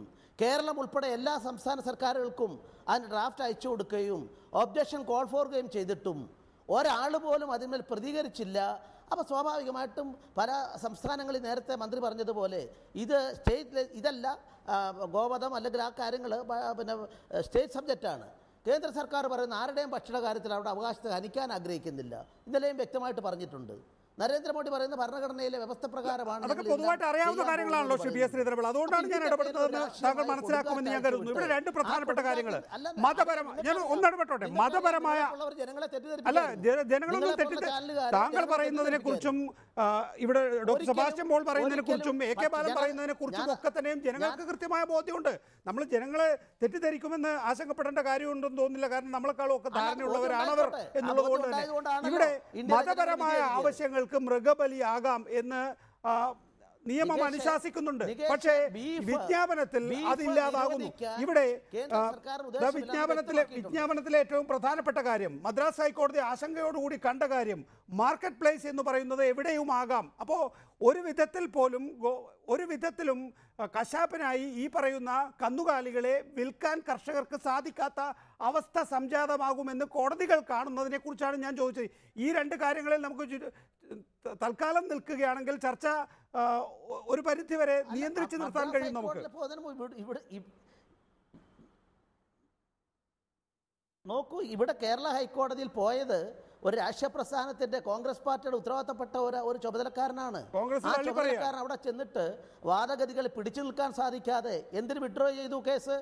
കേരളം ഉൾപ്പെടെ എല്ലാ സംസ്ഥാന സർക്കാരുകൾക്കും അതിന് ഡ്രാഫ്റ്റ് അയച്ചു കൊടുക്കുകയും ഒബ്ജക്ഷൻ കോൾ ഫോറുകയും ചെയ്തിട്ടും ഒരാൾ പോലും അതിന്മേൽ പ്രതികരിച്ചില്ല. അപ്പോൾ സ്വാഭാവികമായിട്ടും പല സംസ്ഥാനങ്ങളിൽ നേരത്തെ മന്ത്രി പറഞ്ഞതുപോലെ ഇത് ഇതല്ല ഗോവധം അല്ലെങ്കിൽ ആ കാര്യങ്ങൾ പിന്നെ സ്റ്റേറ്റ് സബ്ജക്റ്റാണ്. കേന്ദ്ര സർക്കാർ പറയുന്ന ആരുടെയും ഭക്ഷണ കാര്യത്തിൽ അവരുടെ അവകാശത്തെ ഹനിക്കാൻ ആഗ്രഹിക്കുന്നില്ല. ഇന്നലെയും വ്യക്തമായിട്ട് പറഞ്ഞിട്ടുണ്ട്. നരേന്ദ്രമോദി പറയുന്ന ഭരണഘടനയിലെ വ്യവസ്ഥ പ്രകാരമാണ്. അതൊക്കെ പൊതുവായിട്ട് അറിയാവുന്ന കാര്യങ്ങളാണല്ലോ ശ്രീ പി എസ് ശ്രീധരൻപിള്ള. അതുകൊണ്ടാണ് ഞാൻ ഇടപെടുന്നതെന്ന് താങ്കൾ മനസ്സിലാക്കുമെന്ന് ഞാൻ കരുതുന്നു. ഇവിടെ രണ്ട് പ്രധാനപ്പെട്ട കാര്യങ്ങൾ ഞാൻ ഒന്നിടപെട്ടോട്ടെ. മതപരമായ അല്ല, ജനങ്ങളൊന്നും താങ്കൾ പറയുന്നതിനെ കുറിച്ചും ഇവിടെ ഡോക്ടർ സെബാസ്റ്റ്യൻ പോൾ പറയുന്നതിനെ കുറിച്ചും എ കെ ബാലൻ പറയുന്നതിനെ കുറിച്ചും ഒക്കെ തന്നെയും ജനങ്ങൾക്ക് കൃത്യമായ ബോധ്യമുണ്ട്. നമ്മൾ ജനങ്ങളെ തെറ്റിദ്ധരിക്കുമെന്ന് ആശങ്കപ്പെടേണ്ട കാര്യമുണ്ടെന്ന് തോന്നുന്നില്ല. കാരണം നമ്മളെക്കാളും ഒക്കെ ധാരണയുള്ളവരാണവർ എന്നുള്ളതുകൊണ്ട് തന്നെ ഇവിടെ മതപരമായ ആവശ്യങ്ങൾ മൃഗബലിയാകാം എന്ന് നിയമം അനുശാസിക്കുന്നുണ്ട്. പക്ഷേ വിജ്ഞാപനത്തിൽ അതില്ലാതാകുന്നു. ഇവിടെ വിജ്ഞാപനത്തിലെ ഏറ്റവും പ്രധാനപ്പെട്ട കാര്യം, മദ്രാസ് ഹൈക്കോടതി ആശങ്കയോടുകൂടി കണ്ട കാര്യം, മാർക്കറ്റ് പ്ലേസ് എന്ന് പറയുന്നത് എവിടെയും ആകാം. അപ്പോൾ ഒരു വിധത്തിലും കശാപ്പിനായി ഈ പറയുന്ന കന്നുകാലികളെ വിൽക്കാൻ കർഷകർക്ക് സാധിക്കാത്ത അവസ്ഥ സംജാതമാകുമെന്ന് കോടതികൾ കാണുന്നതിനെ കുറിച്ചാണ് ഞാൻ ചോദിച്ചത്. ഈ രണ്ട് കാര്യങ്ങളിൽ നമുക്ക് തൽക്കാലം നിൽക്കുകയാണെങ്കിൽ ചർച്ച ഒരു പരിധിവരെ നിയന്ത്രിച്ചു നിർത്താൻ കഴിയും. നമുക്ക് നോക്കൂ, ഇവിടെ കേരള ഹൈക്കോടതിയിൽ പോയത് ഒരു രാഷ്ട്രീയ പ്രസ്ഥാനത്തിന്റെ കോൺഗ്രസ് പാർട്ടിയുടെ ഉത്തരവാദിത്തപ്പെട്ട ഒരു ചുമതലക്കാരനാണ്. ആ ചുമതലക്കാരൻ അവിടെ ചെന്നിട്ട് വാദഗതികൾ പിടിച്ചു നിൽക്കാൻ സാധിക്കാതെ എന്തിന് വിഡ്രോ ചെയ്തു കേസ്?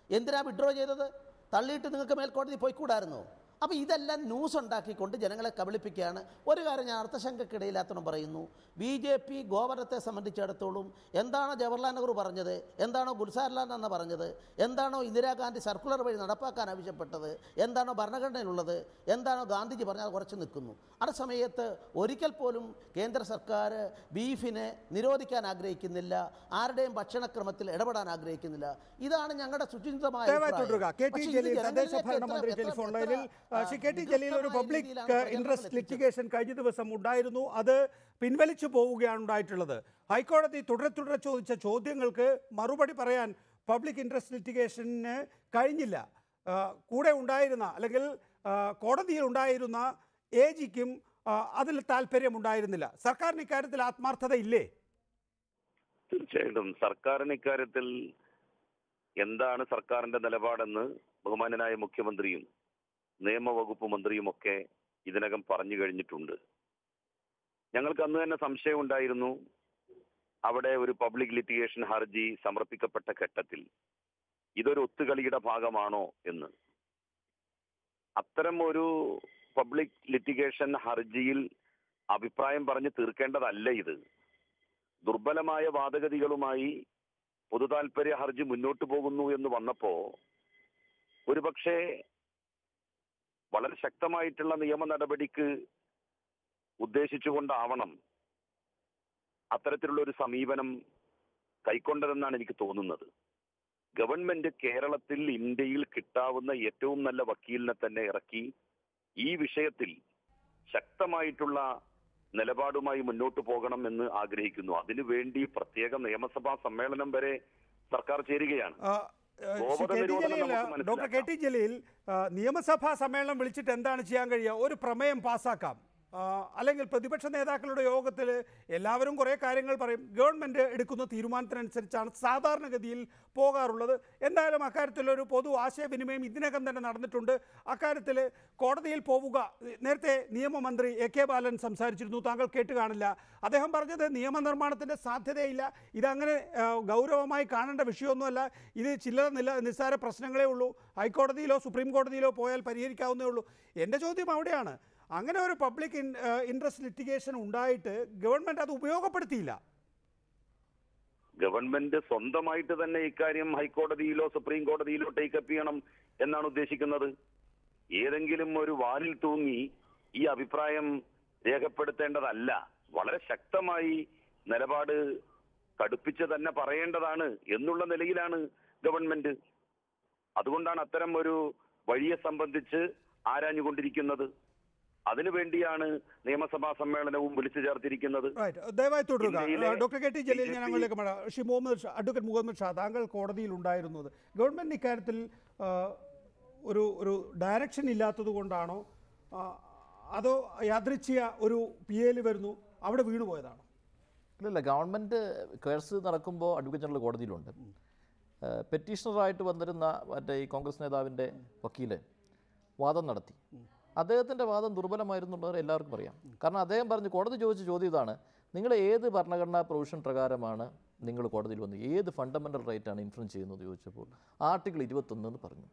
എന്തിനാ വിഡ്രോ ചെയ്തത്? തള്ളിയിട്ട് നിങ്ങൾക്ക് മേൽക്കോടതി പോയിക്കൂടായിരുന്നോ? അപ്പോൾ ഇതെല്ലാം ന്യൂസ് ഉണ്ടാക്കിക്കൊണ്ട് ജനങ്ങളെ കബളിപ്പിക്കുകയാണ്. ഒരു കാര്യം ഞാൻ അർത്ഥശങ്കക്കിടയില്ലാത്തണം പറയുന്നു. BJP ഗോവധത്തെ സംബന്ധിച്ചിടത്തോളം എന്താണോ ജവഹർലാൽ നെഹ്റു പറഞ്ഞത്, എന്താണോ ഗുൽസാർലാൽ നന്ന പറഞ്ഞത്, എന്താണോ ഇന്ദിരാഗാന്ധി സർക്കുലർ വഴി നടപ്പാക്കാൻ ആവശ്യപ്പെട്ടത്, എന്താണോ ഭരണഘടനയിലുള്ളത്, എന്താണോ ഗാന്ധിജി പറഞ്ഞത് കുറച്ച് നിൽക്കുന്നു. ആ സമയത്ത് ഒരിക്കൽ പോലും കേന്ദ്ര സർക്കാർ ബീഫിനെ നിരോധിക്കാൻ ആഗ്രഹിക്കുന്നില്ല, ആരുടെയും ഭക്ഷണക്രമത്തിൽ ഇടപെടാൻ ആഗ്രഹിക്കുന്നില്ല. ഇതാണ് ഞങ്ങളുടെ സുചിന്തമായ ഒരു പബ്ലിക് ഇൻട്രസ്റ്റ് ലിറ്റിഗേഷൻ കഴിഞ്ഞ ദിവസം ഉണ്ടായിരുന്നു. അത് പിൻവലിച്ചു പോവുകയാണ് ഉണ്ടായിട്ടുള്ളത്. ഹൈക്കോടതി തുടരെ ചോദിച്ച ചോദ്യങ്ങൾക്ക് മറുപടി പറയാൻ പബ്ലിക് ഇൻട്രസ്റ്റ് ലിറ്റിഗേഷന് കഴിഞ്ഞില്ല. കൂടെ ഉണ്ടായിരുന്ന അല്ലെങ്കിൽ കോടതിയിൽ ഉണ്ടായിരുന്ന AGക്കും അതിൽ താല്പര്യമുണ്ടായിരുന്നില്ല. സർക്കാരിന് ഇക്കാര്യത്തിൽ ആത്മാർത്ഥത ഇല്ലേ? തീർച്ചയായിട്ടും സർക്കാരിന് ഇക്കാര്യത്തിൽ എന്താണ് സർക്കാരിന്റെ നിലപാടെന്ന് ബഹുമാനനായ മുഖ്യമന്ത്രിയും നിയമവകുപ്പ് മന്ത്രിയുമൊക്കെ ഇതിനകം പറഞ്ഞു കഴിഞ്ഞിട്ടുണ്ട്. ഞങ്ങൾക്ക് അന്ന് തന്നെ സംശയം ഉണ്ടായിരുന്നു, അവിടെ ഒരു പബ്ലിക് ലിറ്റിഗേഷൻ ഹർജി സമർപ്പിക്കപ്പെട്ട ഘട്ടത്തിൽ ഇതൊരു ഒത്തുകളിയുടെ ഭാഗമാണോ എന്ന്. അത്തരം ഒരു പബ്ലിക് ലിറ്റിഗേഷൻ ഹർജിയിൽ അഭിപ്രായം പറഞ്ഞ് തീർക്കേണ്ടതല്ല ഇത്. ദുർബലമായ വാദഗതികളുമായി പൊതുതാൽപര്യ ഹർജി മുന്നോട്ട് പോകുന്നു എന്ന് വന്നപ്പോ ഒരുപക്ഷെ വളരെ ശക്തമായിട്ടുള്ള നിയമ നടപടിക്ക് ഉദ്ദേശിച്ചുകൊണ്ടാവണം അത്തരത്തിലുള്ള ഒരു സമീപനം കൈക്കൊണ്ടതെന്നാണ് എനിക്ക് തോന്നുന്നത്. ഗവൺമെന്റ് കേരളത്തിൽ, ഇന്ത്യയിൽ കിട്ടാവുന്ന ഏറ്റവും നല്ല വക്കീലിനെ തന്നെ ഇറക്കി ഈ വിഷയത്തിൽ ശക്തമായിട്ടുള്ള നിലപാടുമായി മുന്നോട്ട് പോകണം എന്ന് ആഗ്രഹിക്കുന്നു. അതിനുവേണ്ടി പ്രത്യേക നിയമസഭാ സമ്മേളനം വരെ സർക്കാർ ചേരുകയാണ്. ഡോക്ടർ കെ ടി ജലീൽ, നിയമസഭാ സമ്മേളനം വിളിച്ചിട്ട് എന്താണ് ചെയ്യാൻ കഴിയുക? ഒരു പ്രമേയം പാസ്സാക്കാം, അല്ലെങ്കിൽ പ്രതിപക്ഷ നേതാക്കളുടെ യോഗത്തിൽ എല്ലാവരും കുറേ കാര്യങ്ങൾ പറയും. ഗവൺമെൻറ് എടുക്കുന്ന തീരുമാനത്തിനനുസരിച്ചാണ് സാധാരണഗതിയിൽ പോകാറുള്ളത്. എന്തായാലും അക്കാര്യത്തിലൊരു പൊതു ആശയവിനിമയം ഇതിനകം തന്നെ നടന്നിട്ടുണ്ട്. അക്കാര്യത്തിൽ കോടതിയിൽ പോവുക, നേരത്തെ നിയമമന്ത്രി എ കെ ബാലൻ സംസാരിച്ചിരുന്നു, താങ്കൾ കേട്ട് കാണില്ല. അദ്ദേഹം പറഞ്ഞത് നിയമനിർമ്മാണത്തിൻ്റെ സാധ്യതയില്ല, ഇതങ്ങനെ ഗൗരവമായി കാണേണ്ട വിഷയമൊന്നുമല്ല, ഇത് ചില്ലറ നിസ്സാര പ്രശ്നങ്ങളേ ഉള്ളൂ, ഹൈക്കോടതിയിലോ സുപ്രീം കോടതിയിലോ പോയാൽ പരിഹരിക്കാവുന്നേ ഉള്ളൂ. എൻ്റെ ചോദ്യം അവിടെയാണ്, അങ്ങനെ ഒരു പബ്ലിക് ഇൻട്രസ്റ്റ് ലിറ്റിഗേഷൻ ഉണ്ടായിട്ട് ഗവൺമെന്റ് അത് ഉപയോഗപ്പെടുത്തിയില്ല. ഗവൺമെന്റ് സ്വന്തമായിട്ട് തന്നെ ഇക്കാര്യം ഹൈക്കോടതിയിലോ സുപ്രീം കോടതിയിലോ ടേക്കപ്പ് ചെയ്യണം എന്നാണ് ഉദ്ദേശിക്കുന്നത്. ഏതെങ്കിലും ഒരു വാലിൽ തൂങ്ങി ഈ അഭിപ്രായം രേഖപ്പെടുത്തേണ്ടതല്ല. വളരെ ശക്തമായി നിലപാട് കടുപ്പിച്ച് തന്നെ പറയേണ്ടതാണ് എന്നുള്ള നിലയിലാണ് ഗവൺമെന്റ്. അതുകൊണ്ടാണ് അത്തരം ഒരു വഴിയെ സംബന്ധിച്ച് ആരാഞ്ഞുകൊണ്ടിരിക്കുന്നത്. അതിനുവേണ്ടിയാണ് നിയമസഭാ സമ്മേളനവും വിളിച്ചു ചേർത്തിരിക്കുന്നത്. ദയവായി തുടരുക ഡോക്ടർ കെ ടി ജലീൽ. ഞാൻ അങ്ങോട്ടേക്ക് അഡ്വക്കേറ്റ് മുഹമ്മദ് ഷാ, താങ്കൾ കോടതിയിൽ ഉണ്ടായിരുന്നത്, ഗവൺമെന്റ് ഇക്കാര്യത്തിൽ ഒരു ഡയറക്ഷൻ ഇല്ലാത്തത് കൊണ്ടാണോ, അതോ യാദൃച്ഛിക ഒരു PL വരുന്നു അവിടെ വീണുപോയതാണോ? ഇല്ല, ഗവൺമെൻറ് കേസ് നടക്കുമ്പോൾ അഡ്വക്കേറ്റ് ജനറൽ കോടതിയിലുണ്ട്. പെറ്റീഷണറായിട്ട് വന്നിരുന്ന മറ്റേ ഈ കോൺഗ്രസ് നേതാവിൻ്റെ വക്കീൽ വാദം നടത്തി. അദ്ദേഹത്തിൻ്റെ വാദം ദുർബലമായിരുന്നുള്ളത് എല്ലാവർക്കും അറിയാം. കാരണം അദ്ദേഹം പറഞ്ഞു, കോടതി ചോദിച്ച ചോദ്യം ഇതാണ്, നിങ്ങൾ ഏത് ഭരണഘടനാ പ്രൊവിഷൻ പ്രകാരമാണ് നിങ്ങൾ കോടതിയിൽ വന്ന് ഏത് ഫണ്ടമെൻ്റൽ റൈറ്റാണ് ഇൻഫ്ലുവൻസ് ചെയ്യുന്നത് ചോദിച്ചപ്പോൾ ആർട്ടിക്കിൾ 21 എന്ന് പറഞ്ഞു.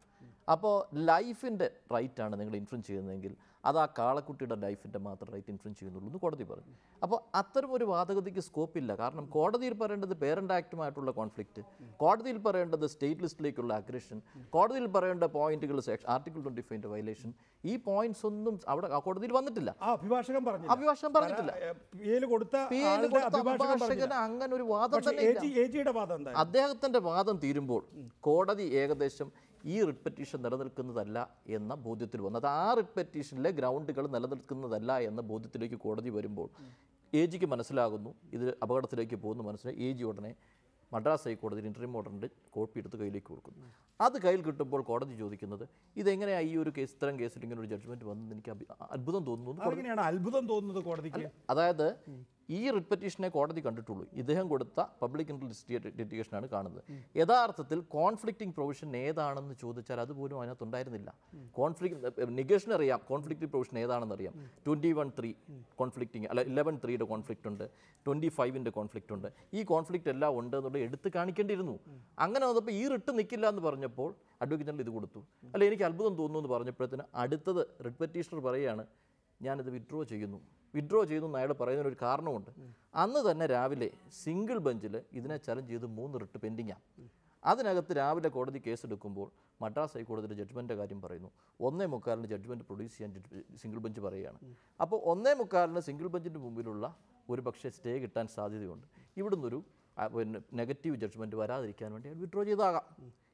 അപ്പോൾ ലൈഫിൻ്റെ റൈറ്റാണ് നിങ്ങൾ ഇൻഫ്ലുവൻസ് ചെയ്യുന്നതെങ്കിൽ അത് ആ കാളക്കുട്ടിയുടെ ലൈഫിൻ്റെ മാത്രം റൈറ്റ് ഇൻഫ്ലുവൻസ് ചെയ്യുന്നുള്ളൂ എന്ന് കോടതി പറഞ്ഞു. അപ്പോൾ അത്തരം ഒരു വാദഗതിക്ക് സ്കോപ്പില്ല. കാരണം കോടതിയിൽ പറയേണ്ടത് പേരൻ്റ് ആക്റ്റുമായിട്ടുള്ള കോൺഫ്ലിക്റ്റ്, കോടതിയിൽ പറയേണ്ടത് സ്റ്റേറ്റ് ലിസ്റ്റിലേക്കുള്ള അഗ്രഷൻ, കോടതിയിൽ പറയേണ്ട പോയിന്റുകൾ ആർട്ടിക്കിൾ 25 വയലേഷൻ, ഈ പോയിന്റ്സ് ഒന്നും അവിടെ ആ കോടതിയിൽ വന്നിട്ടില്ല. അഭിഭാഷകൻ പറഞ്ഞിട്ടില്ല. അഭിഭാഷകന് അങ്ങനെ ഒരു വാദം തന്നെ. അദ്ദേഹത്തിൻ്റെ വാദം തീരുമ്പോൾ കോടതി ഏകദേശം ഈ റിട്ട് പെറ്റീഷൻ നിലനിൽക്കുന്നതല്ല എന്ന ബോധ്യത്തിൽ വന്നത്. ആ റിട്ട് പെറ്റീഷനിലെ ഗ്രൗണ്ടുകൾ നിലനിൽക്കുന്നതല്ല എന്ന ബോധ്യത്തിലേക്ക് കോടതി വരുമ്പോൾ AGക്ക് മനസ്സിലാകുന്നു ഇത് അപകടത്തിലേക്ക് പോകുന്നു. മനസ്സിലായി AG ഉടനെ മദ്രാസ് ഹൈക്കോടതിയിൽ ഇൻട്രീം ഓർഡറിൻ്റെ കോപ്പി എടുത്ത് കയ്യിലേക്ക് കൊടുക്കുന്നു. അത് കയ്യിൽ കിട്ടുമ്പോൾ കോടതി ചോദിക്കുന്നത് ഇതെങ്ങനെയാണ് ഈ ഒരു കേസ്, ഇത്തരം കേസിൽ ഇങ്ങനെ ഒരു ജഡ്ജ്മെൻറ്റ് വന്നത് എനിക്ക് അത്ഭുതം തോന്നുന്നു. അത്ഭുതം തോന്നുന്നത് കോടതിക്ക്. അതായത് ഈ റിട്ട് പെറ്റീഷനെ കോടതി കണ്ടിട്ടുള്ളൂ, ഇദ്ദേഹം കൊടുത്ത പബ്ലിക് ഇൻട്രസ്റ്റ് ലിറ്റിഗേഷനാണ് കാണുന്നത്. യഥാർത്ഥത്തിൽ കോൺഫ്ലിക്റ്റിംഗ് പ്രൊവിഷൻ ഏതാണെന്ന് ചോദിച്ചാൽ അതുപോലും അതിനകത്തുണ്ടായിരുന്നില്ല. നെഗേഷൻ അറിയാം, കോൺഫ്ലിക്റ്റിംഗ് പ്രൊവിഷൻ ഏതാണെന്ന് അറിയാം. 21(3) കോൺഫ്ലിക്റ്റിംഗ്, അല്ല 11(3)യുടെ കോൺഫ്ലിക്റ്റ് ഉണ്ട്, 25ൻ്റെ കോൺഫ്ലിക്റ്റ് ഉണ്ട്. ഈ കോൺഫ്ലിക്റ്റ് എല്ലാം ഉണ്ട് എന്നുള്ളത് എടുത്ത് കാണിക്കേണ്ടിയിരുന്നു. അങ്ങനെ വന്നപ്പോൾ ഈ റിട്ട് നിൽക്കില്ല എന്ന് പറഞ്ഞപ്പോൾ അഡ്വക്കേറ്റ് ജനറൽ ഇത് കൊടുത്തു. അല്ല, എനിക്ക് അത്ഭുതം തോന്നുന്നു എന്ന് പറഞ്ഞപ്പോഴത്തേന് അടുത്തത് റിട്ട് പെറ്റീഷണർ പറയുകയാണ് ഞാനിത് വിഡ്രോ ചെയ്യുന്നു എന്ന് അയാൾ പറയുന്നതിനൊരു കാരണമുണ്ട്. അന്ന് തന്നെ രാവിലെ സിംഗിൾ ബെഞ്ചിൽ ഇതിനെ ചലഞ്ച് ചെയ്ത് 3 റിട്ട് പെൻഡിങ്ങാണ്. അതിനകത്ത് രാവിലെ കോടതി കേസെടുക്കുമ്പോൾ മദ്രാസ് ഹൈക്കോടതിയുടെ ജഡ്ജ്മെൻറ്റിൻ്റെ കാര്യം പറയുന്നു. 1:45 ജഡ്ജ്മെൻറ്റ് പ്രൊഡ്യൂസ് ചെയ്യാൻ സിംഗിൾ ബെഞ്ച് പറയുകയാണ്. അപ്പോൾ 1:45 സിംഗിൾ ബെഞ്ചിൻ്റെ മുമ്പിലുള്ള ഒരു പക്ഷേ സ്റ്റേ കിട്ടാൻ സാധ്യതയുണ്ട്. ഇവിടുന്നൊരു നെഗറ്റീവ് ജഡ്ജ്മെൻറ്റ് വരാതിരിക്കാൻ വേണ്ടി അയാൾ വിഡ്രോ ചെയ്താകാം.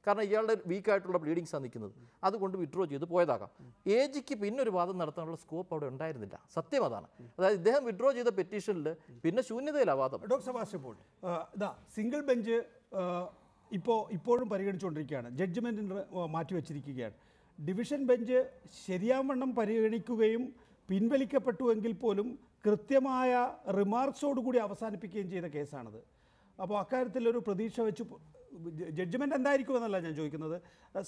കാരണം ഇയാളുടെ വീക്കായിട്ടുള്ള ബ്ലീഡിങ്സാണ് നിൽക്കുന്നത്, അതുകൊണ്ട് വിഡ്രോ ചെയ്ത് പോയതാകാം. AGക്ക് പിന്നെ ഒരു വാദം നടത്താനുള്ള സ്കോപ്പ് അവിടെ ഉണ്ടായിരുന്നില്ല. സത്യം അതാണ്. അതായത് ഇദ്ദേഹം വിഡ്രോ ചെയ്ത പെറ്റീഷനിൽ പിന്നെ ശൂന്യതയിലാണ് വാദം. Doctor Sebastian Paul, single bench ഇപ്പോഴും പരിഗണിച്ചുകൊണ്ടിരിക്കുകയാണ്, ജഡ്ജ്മെൻറ്റിന് മാറ്റിവെച്ചിരിക്കുകയാണ്. ഡിവിഷൻ ബെഞ്ച് ശരിയാവണ്ണം പരിഗണിക്കുകയും പിൻവലിക്കപ്പെട്ടുവെങ്കിൽ പോലും കൃത്യമായ റിമാർക്സോടുകൂടി അവസാനിപ്പിക്കുകയും ചെയ്ത കേസാണിത്. അപ്പോൾ അക്കാര്യത്തിലൊരു പ്രതീക്ഷ വെച്ച് ജഡ്ജ്മെൻറ്റ് എന്തായിരിക്കുമെന്നല്ല ഞാൻ ചോദിക്കുന്നത്,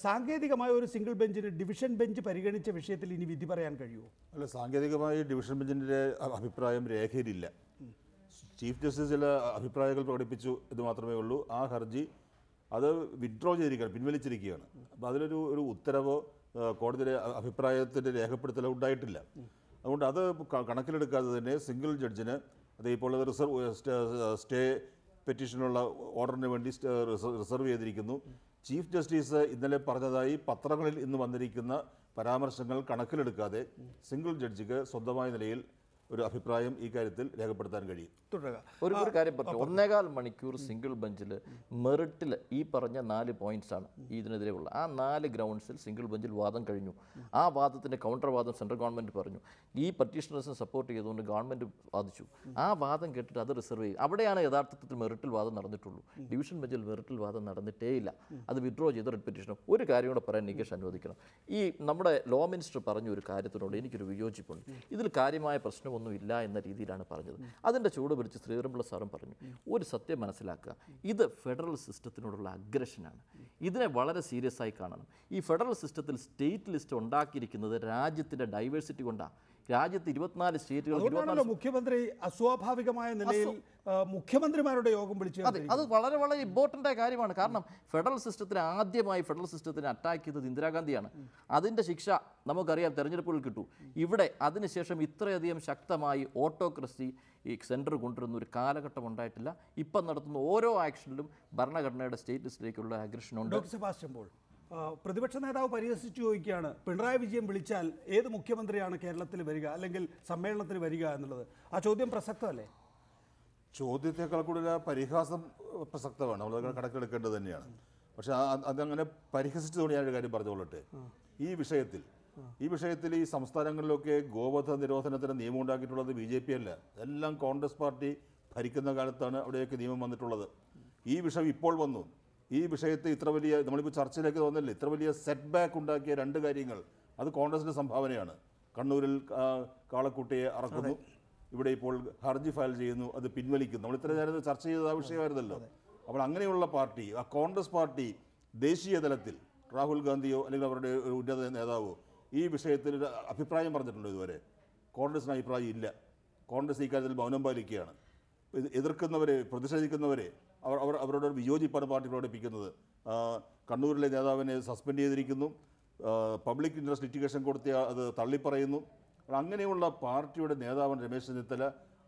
സാങ്കേതികമായ ഒരു സിംഗിൾ ബെഞ്ചിന് ഡിവിഷൻ ബെഞ്ച് പരിഗണിച്ച വിഷയത്തിൽ ഇനി വിധി പറയാൻ കഴിയുമോ? അല്ല, സാങ്കേതികമായി ഡിവിഷൻ ബെഞ്ചിൻ്റെ അഭിപ്രായം രേഖയിലില്ല. ചീഫ് ജസ്റ്റിസ് ചില അഭിപ്രായങ്ങൾ പ്രകടിപ്പിച്ചു എന്ന് മാത്രമേ ഉള്ളൂ. ആ ഹർജി അത് വിഡ്രോ ചെയ്തിരിക്കുകയാണ്, പിൻവലിച്ചിരിക്കുകയാണ്. അപ്പോൾ അതിലൊരു ഉത്തരവോ കോടതിയുടെ അഭിപ്രായത്തിൻ്റെ രേഖപ്പെടുത്തലോ ഉണ്ടായിട്ടില്ല. അതുകൊണ്ട് അത് കണക്കിലെടുക്കാതെ തന്നെ സിംഗിൾ ജഡ്ജിന് അത് ഇപ്പോൾ സ്റ്റേ പെറ്റീഷനുള്ള ഓർഡറിന് വേണ്ടി റിസർവ് ചെയ്തിരിക്കുന്നു. ചീഫ് ജസ്റ്റിസ് ഇന്നലെ പറഞ്ഞതായി പത്രങ്ങളിൽ ഇന്ന് വന്നിരിക്കുന്ന പരാമർശങ്ങൾ കണക്കിലെടുക്കാതെ സിംഗിൾ ജഡ്ജിക്ക് സ്വന്തമായ നിലയിൽ ഒരു അഭിപ്രായം ഈ കാര്യത്തിൽ രേഖപ്പെടുത്താൻ കഴിയും. തുടരുക. ഒരു കാര്യം പറഞ്ഞു, 1.25 മണിക്കൂർ സിംഗിൾ ബെഞ്ചിൽ മെറിറ്റിൽ ഈ പറഞ്ഞ 4 പോയിന്റ്സ് ആണ് ഇതിനെതിരെയുള്ള. ആ 4 ഗ്രൗണ്ട്സിൽ സിംഗിൾ ബെഞ്ചിൽ വാദം കഴിഞ്ഞു. ആ വാദത്തിൻ്റെ കൗണ്ടർ വാദം സെൻട്രൽ ഗവൺമെൻറ് പറഞ്ഞു. ഈ പറ്റീഷണേഴ്സിനെ സപ്പോർട്ട് ചെയ്തുകൊണ്ട് ഗവൺമെൻറ് വാദിച്ചു. ആ വാദം കേട്ടിട്ട് അത് റിസർവ് ചെയ്യും. അവിടെയാണ് യഥാർത്ഥത്തിൽ മെറിറ്റിൽ വാദം നടന്നിട്ടുള്ളൂ. ഡിവിഷൻ ബെഞ്ചിൽ മെറിറ്റിൽ വാദം നടന്നിട്ടേ ഇല്ല. അത് വിഡ്രോ ചെയ്ത റിട്ട് പെറ്റീഷനും. ഒരു കാര്യം കൂടെ പറയാൻ നികേഷ് അനുവദിക്കണം. ഈ നമ്മുടെ ലോ മിനിസ്റ്റർ പറഞ്ഞ ഒരു കാര്യത്തിനോട് എനിക്കൊരു വിയോജിപ്പുണ്ട്. ഇതിൽ കാര്യമായ പ്രശ്നമൊന്നുമില്ല എന്ന രീതിയിലാണ് പറഞ്ഞത്. അതിൻ്റെ ചൂട് പിടിച്ച് ശ്രീധരൻപിള്ള സാറും പറഞ്ഞു, ഒരു സത്യം മനസ്സിലാക്കുക, ഇത് ഫെഡറൽ സിസ്റ്റത്തിനോടുള്ള അഗ്രഷനാണ്. ഇതിനെ വളരെ സീരിയസ് ആയി കാണണം. ഈ ഫെഡറൽ സിസ്റ്റത്തിൽ സ്റ്റേറ്റ് ലിസ്റ്റ് ഉണ്ടാക്കിയിരിക്കുന്നത് രാജ്യത്തിൻ്റെ ഡൈവേഴ്സിറ്റി കൊണ്ടാണ്. രാജ്യത്ത് 24 സ്റ്റേറ്റുകൾ. മുഖ്യമന്ത്രി അസ്വാഭാവികമായ നിലയിൽ മുഖ്യമന്ത്രിമാരുടെ യോഗം വിളിച്ചു. അത് വളരെ വളരെ ഇമ്പോർട്ടൻ്റ് ആയ കാര്യമാണ്. കാരണം ഫെഡറൽ സിസ്റ്റത്തിനെ അറ്റാക്ക് ചെയ്തത് ഇന്ദിരാഗാന്ധിയാണ്. അതിൻ്റെ ശിക്ഷ നമുക്കറിയാം, തെരഞ്ഞെടുപ്പുകൾ കിട്ടൂ. ഇവിടെ അതിനുശേഷം ഇത്രയധികം ശക്തമായി ഓട്ടോക്രസി ഈ സെൻറ്റർ കൊണ്ടുവരുന്ന ഒരു കാലഘട്ടം ഉണ്ടായിട്ടില്ല. ഇപ്പം നടത്തുന്ന ഓരോ ആക്ഷനിലും ഭരണഘടനയുടെ സ്റ്റേറ്റ് ലിസ്റ്റിലേക്കുള്ള അഗ്രഷനുണ്ട്. ഡോക്ടർ സെബാസ്റ്റ്യൻ പോൾ, പ്രതിപക്ഷ നേതാവ് പരിഹസിച്ചു ചോദിക്കുകയാണ്, പിണറായി വിജയൻ വിളിച്ചാൽ ഏത് മുഖ്യമന്ത്രിയാണ് കേരളത്തിൽ വരിക അല്ലെങ്കിൽ സമ്മേളനത്തിൽ വരിക എന്നുള്ളത്. ആ ചോദ്യം പ്രസക്തമല്ലേ? ചോദ്യത്തെക്കാൾ കൂടുതൽ പരിഹാസം പ്രസക്തമാണ്. നമ്മൾ കണക്കെടുക്കേണ്ടത് തന്നെയാണ്. പക്ഷേ അതങ്ങനെ പരിഹസിച്ചതുകൊണ്ട് ഞാനൊരു കാര്യം പറഞ്ഞുകൊള്ളട്ടെ. ഈ വിഷയത്തിൽ ഈ സംസ്ഥാനങ്ങളിലൊക്കെ ഗോവധ നിരോധനത്തിന് നിയമം ഉണ്ടാക്കിയിട്ടുള്ളത് BJP അല്ല. എല്ലാം കോൺഗ്രസ് പാർട്ടി ഭരിക്കുന്ന കാലത്താണ് അവിടെയൊക്കെ നിയമം വന്നിട്ടുള്ളത്. ഈ വിഷയം ഇപ്പോൾ വന്നു. ഈ വിഷയത്തെ ഇത്ര വലിയ, നമ്മളിപ്പോൾ ചർച്ചയിലേക്ക് വന്നില്ലേ, ഇത്ര വലിയ സെറ്റ് ബാക്ക് ഉണ്ടാക്കിയ 2 കാര്യങ്ങൾ അത് കോൺഗ്രസിൻ്റെ സംഭാവനയാണ്. കണ്ണൂരിൽ കാളക്കുട്ടിയെ അറക്കുന്നു, ഇവിടെ ഇപ്പോൾ ഹർജി ഫയൽ ചെയ്യുന്നു, അത് പിൻവലിക്കുന്നു. നമ്മൾ ഇത്ര നേരം ചർച്ച ചെയ്തത് ആ വിഷയമായിരുന്നല്ലോ. അപ്പോൾ അങ്ങനെയുള്ള പാർട്ടി, ആ കോൺഗ്രസ് പാർട്ടി ദേശീയ തലത്തിൽ രാഹുൽ ഗാന്ധിയോ അല്ലെങ്കിൽ അവരുടെ ഒരു ഉന്നത നേതാവോ ഈ വിഷയത്തിൽ ഒരു അഭിപ്രായം പറഞ്ഞിട്ടുണ്ടോ ഇതുവരെ? കോൺഗ്രസിന് അഭിപ്രായം ഇല്ല. കോൺഗ്രസ് ഈ കാര്യത്തിൽ മൗനം പാലിക്കുകയാണ്. എതിർക്കുന്നവരെ, പ്രതിഷേധിക്കുന്നവരെ അവരോട് വിയോജിപ്പാണ് പാർട്ടി പ്രകടിപ്പിക്കുന്നത്. കണ്ണൂരിലെ നേതാവിനെ സസ്പെൻഡ് ചെയ്തിരിക്കുന്നു, പബ്ലിക് ഇൻട്രസ്റ്റ് ലിറ്റിഗേഷൻ കൊടുത്ത അത് തള്ളിപ്പറയുന്നു. അങ്ങനെയുള്ള പാർട്ടിയുടെ നേതാവൻ രമേശ് ചെന്നിത്തല,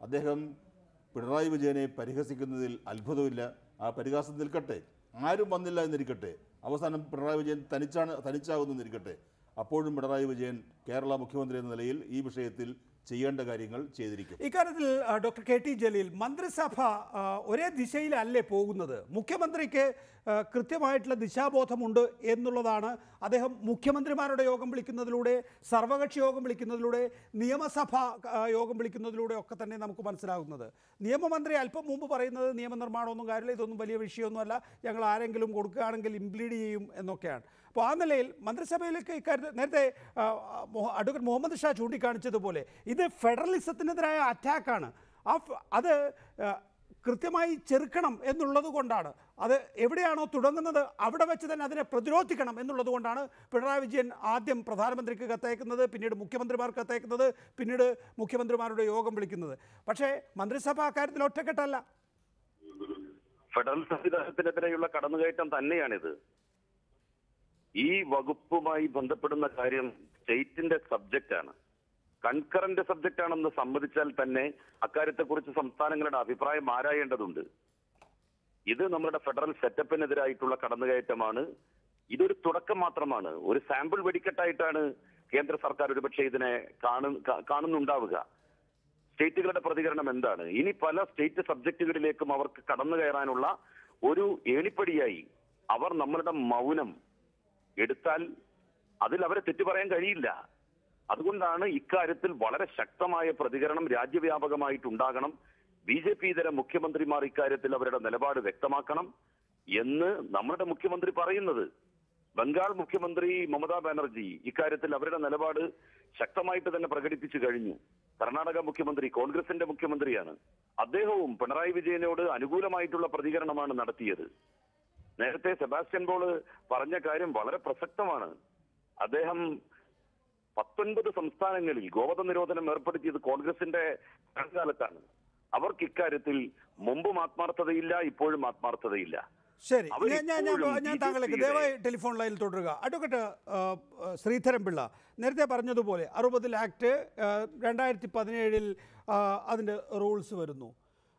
അദ്ദേഹം പിണറായി വിജയനെ പരിഹസിക്കുന്നതിൽ അത്ഭുതമില്ല. ആ പരിഹാസം നിൽക്കട്ടെ, ആരും വന്നില്ല എന്നിരിക്കട്ടെ, അവസാനം പിണറായി വിജയൻ തനിച്ചാകുന്നിരിക്കട്ടെ, അപ്പോഴും പിണറായി വിജയൻ കേരള മുഖ്യമന്ത്രി എന്ന നിലയിൽ ഈ വിഷയത്തിൽ ചെയ്യേണ്ട കാര്യങ്ങൾ ചെയ്തിരിക്കും. ഇക്കാര്യത്തിൽ ഡോക്ടർ KT ജലീൽ, മന്ത്രിസഭ ഒരേ ദിശയിലല്ലേ പോകുന്നത്? മുഖ്യമന്ത്രിക്ക് കൃത്യമായിട്ടുള്ള ദിശാബോധമുണ്ട് എന്നുള്ളതാണ് അദ്ദേഹം മുഖ്യമന്ത്രിമാരുടെ യോഗം വിളിക്കുന്നതിലൂടെ, സർവകക്ഷി യോഗം വിളിക്കുന്നതിലൂടെ, നിയമസഭ യോഗം വിളിക്കുന്നതിലൂടെ ഒക്കെ തന്നെ നമുക്ക് മനസ്സിലാകുന്നത്. നിയമമന്ത്രി അല്പം മുമ്പ് പറയുന്നത് നിയമനിർമ്മാണമൊന്നും കാര്യമില്ല, ഇതൊന്നും വലിയ വിഷയമൊന്നുമല്ല, ഞങ്ങൾ ആരെങ്കിലും കൊടുക്കുകയാണെങ്കിൽ ഇംപ്ലീഡ് ചെയ്യും എന്നൊക്കെയാണ്. അപ്പോൾ ആ നിലയിൽ മന്ത്രിസഭയിലേക്ക് ഇക്കാര്യത്തിൽ നേരത്തെ അഡ്വക്കേറ്റ് മുഹമ്മദ് ഷാ ചൂണ്ടിക്കാണിച്ചതുപോലെ ഇത് ഫെഡറലിസത്തിനെതിരായ അറ്റാക്കാണ്. അത് കൃത്യമായി ചെറുക്കണം എന്നുള്ളത് കൊണ്ടാണ്, അത് എവിടെയാണോ തുടങ്ങുന്നത് അവിടെ വെച്ച് തന്നെ അതിനെ പ്രതിരോധിക്കണം എന്നുള്ളത് കൊണ്ടാണ് പിണറായി വിജയൻ ആദ്യം പ്രധാനമന്ത്രിക്ക് കത്തയക്കുന്നത്, പിന്നീട് മുഖ്യമന്ത്രിമാർക്ക് കത്തയക്കുന്നത്, പിന്നീട് മുഖ്യമന്ത്രിമാരുടെ യോഗം വിളിക്കുന്നത്. പക്ഷേ മന്ത്രിസഭ അക്കാര്യത്തിൽ ഒറ്റക്കെട്ടല്ല. ഫെഡറൽ സംവിധാനത്തിനെതിരെയുള്ള കടന്നുകയറ്റം തന്നെയാണിത്. ഈ വകുപ്പുമായി ബന്ധപ്പെടുന്ന കാര്യം സ്റ്റേറ്റിന്റെ സബ്ജക്റ്റാണ്, കൺകറന്റ് സബ്ജക്റ്റ് ആണെന്ന് സമ്മതിച്ചാൽ തന്നെ അക്കാര്യത്തെക്കുറിച്ച് സംസ്ഥാനങ്ങളുടെ അഭിപ്രായം ആരായേണ്ടതുണ്ട്. ഇത് നമ്മുടെ ഫെഡറൽ സെറ്റപ്പിനെതിരായിട്ടുള്ള കടന്നുകയറ്റമാണ്. ഇതൊരു തുടക്കം മാത്രമാണ്, ഒരു സാമ്പിൾ വെടിക്കെട്ടായിട്ടാണ് കേന്ദ്ര സർക്കാർ ഒരുപക്ഷെ ഇതിനെ കാണുന്നുണ്ടാവുക. സ്റ്റേറ്റുകളുടെ പ്രതികരണം എന്താണ്? ഇനി പല സ്റ്റേറ്റ് സബ്ജക്റ്റുകളിലേക്കും അവർക്ക് കടന്നു കയറാനുള്ള ഒരു ഏണിപ്പടിയായി അവർ നമ്മളുടെ മൗനം എടുത്താൽ അതിൽ അവരെ തെറ്റു പറയാൻ കഴിയില്ല. അതുകൊണ്ടാണ് ഇക്കാര്യത്തിൽ വളരെ ശക്തമായ പ്രതികരണം രാജ്യവ്യാപകമായിട്ടുണ്ടാകണം. BJP ഇതര മുഖ്യമന്ത്രിമാർ ഇക്കാര്യത്തിൽ അവരുടെ നിലപാട് വ്യക്തമാക്കണം എന്ന് നമ്മുടെ മുഖ്യമന്ത്രി പറയുന്നത്. ബംഗാൾ മുഖ്യമന്ത്രി മമതാ ബാനർജി ഇക്കാര്യത്തിൽ അവരുടെ നിലപാട് ശക്തമായിട്ട് തന്നെ പ്രകടിപ്പിച്ചു കഴിഞ്ഞു. കർണാടക മുഖ്യമന്ത്രി കോൺഗ്രസിന്റെ മുഖ്യമന്ത്രിയാണ്. അദ്ദേഹവും പിണറായി വിജയനോട് അനുകൂലമായിട്ടുള്ള പ്രതികരണമാണ് നടത്തിയത്. നേരത്തെ സെബാസ്റ്റ്യൻ പോൾ പറഞ്ഞ കാര്യം വളരെ പ്രസക്തമാണ്. അദ്ദേഹം 19 സംസ്ഥാനങ്ങളിൽ ഗോവധ നിരോധനം ഏർപ്പെടുത്തിയത് കോൺഗ്രസിന്റെ കാലത്താണ്. അവർക്ക് ഇക്കാര്യത്തിൽ മുമ്പും ആത്മാർത്ഥതയില്ല, ഇപ്പോഴും ആത്മാർത്ഥതയില്ല. ശരി, ഞാൻ താങ്കളേക്ക് ദയവായി ടെലിഫോൺ ലൈനിൽ തുടരുക. അഡ്വക്കേറ്റ് ശ്രീധരൻപിള്ള നേരത്തെ പറഞ്ഞതുപോലെ 60 ആക്ട് 2017 അതിൻ്റെ റൂൾസ് വരുന്നു.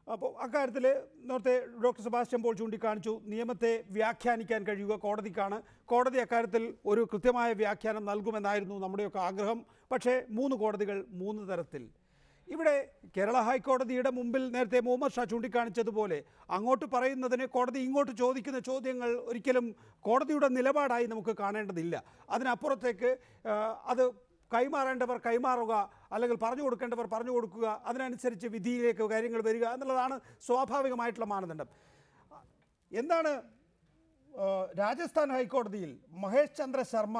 അപ്പോൾ അക്കാര്യത്തിൽ നേരത്തെ ഡോക്ടർ സെബാസ്റ്റ്യൻ പോൾ ചൂണ്ടിക്കാണിച്ചു, നിയമത്തെ വ്യാഖ്യാനിക്കാൻ കഴിയുക കോടതിക്കാണ്. കോടതി അക്കാര്യത്തിൽ ഒരു കൃത്യമായ വ്യാഖ്യാനം നൽകുമെന്നായിരുന്നു നമ്മുടെയൊക്കെ ആഗ്രഹം. പക്ഷേ 3 കോടതികൾ 3 തരത്തിൽ. ഇവിടെ കേരള ഹൈക്കോടതിയുടെ മുമ്പിൽ നേരത്തെ മുഹമ്മദ് ഷാ ചൂണ്ടിക്കാണിച്ചതുപോലെ അങ്ങോട്ട് പറയുന്നതിന് കോടതി ഇങ്ങോട്ട് ചോദിക്കുന്ന ചോദ്യങ്ങൾ ഒരിക്കലും കോടതിയുടെ നിലപാടായി നമുക്ക് കാണേണ്ടതില്ല. അതിനപ്പുറത്തേക്ക് അത് കൈമാറേണ്ടവർ കൈമാറുക, അല്ലെങ്കിൽ പറഞ്ഞു കൊടുക്കേണ്ടവർ പറഞ്ഞു കൊടുക്കുക, അതിനനുസരിച്ച് വിധിയിലേക്ക് കാര്യങ്ങൾ വരിക എന്നുള്ളതാണ് സ്വാഭാവികമായിട്ടുള്ള മാനദണ്ഡം. എന്താണ് രാജസ്ഥാൻ ഹൈക്കോടതിയിൽ മഹേഷ് ചന്ദ്ര ശർമ്മ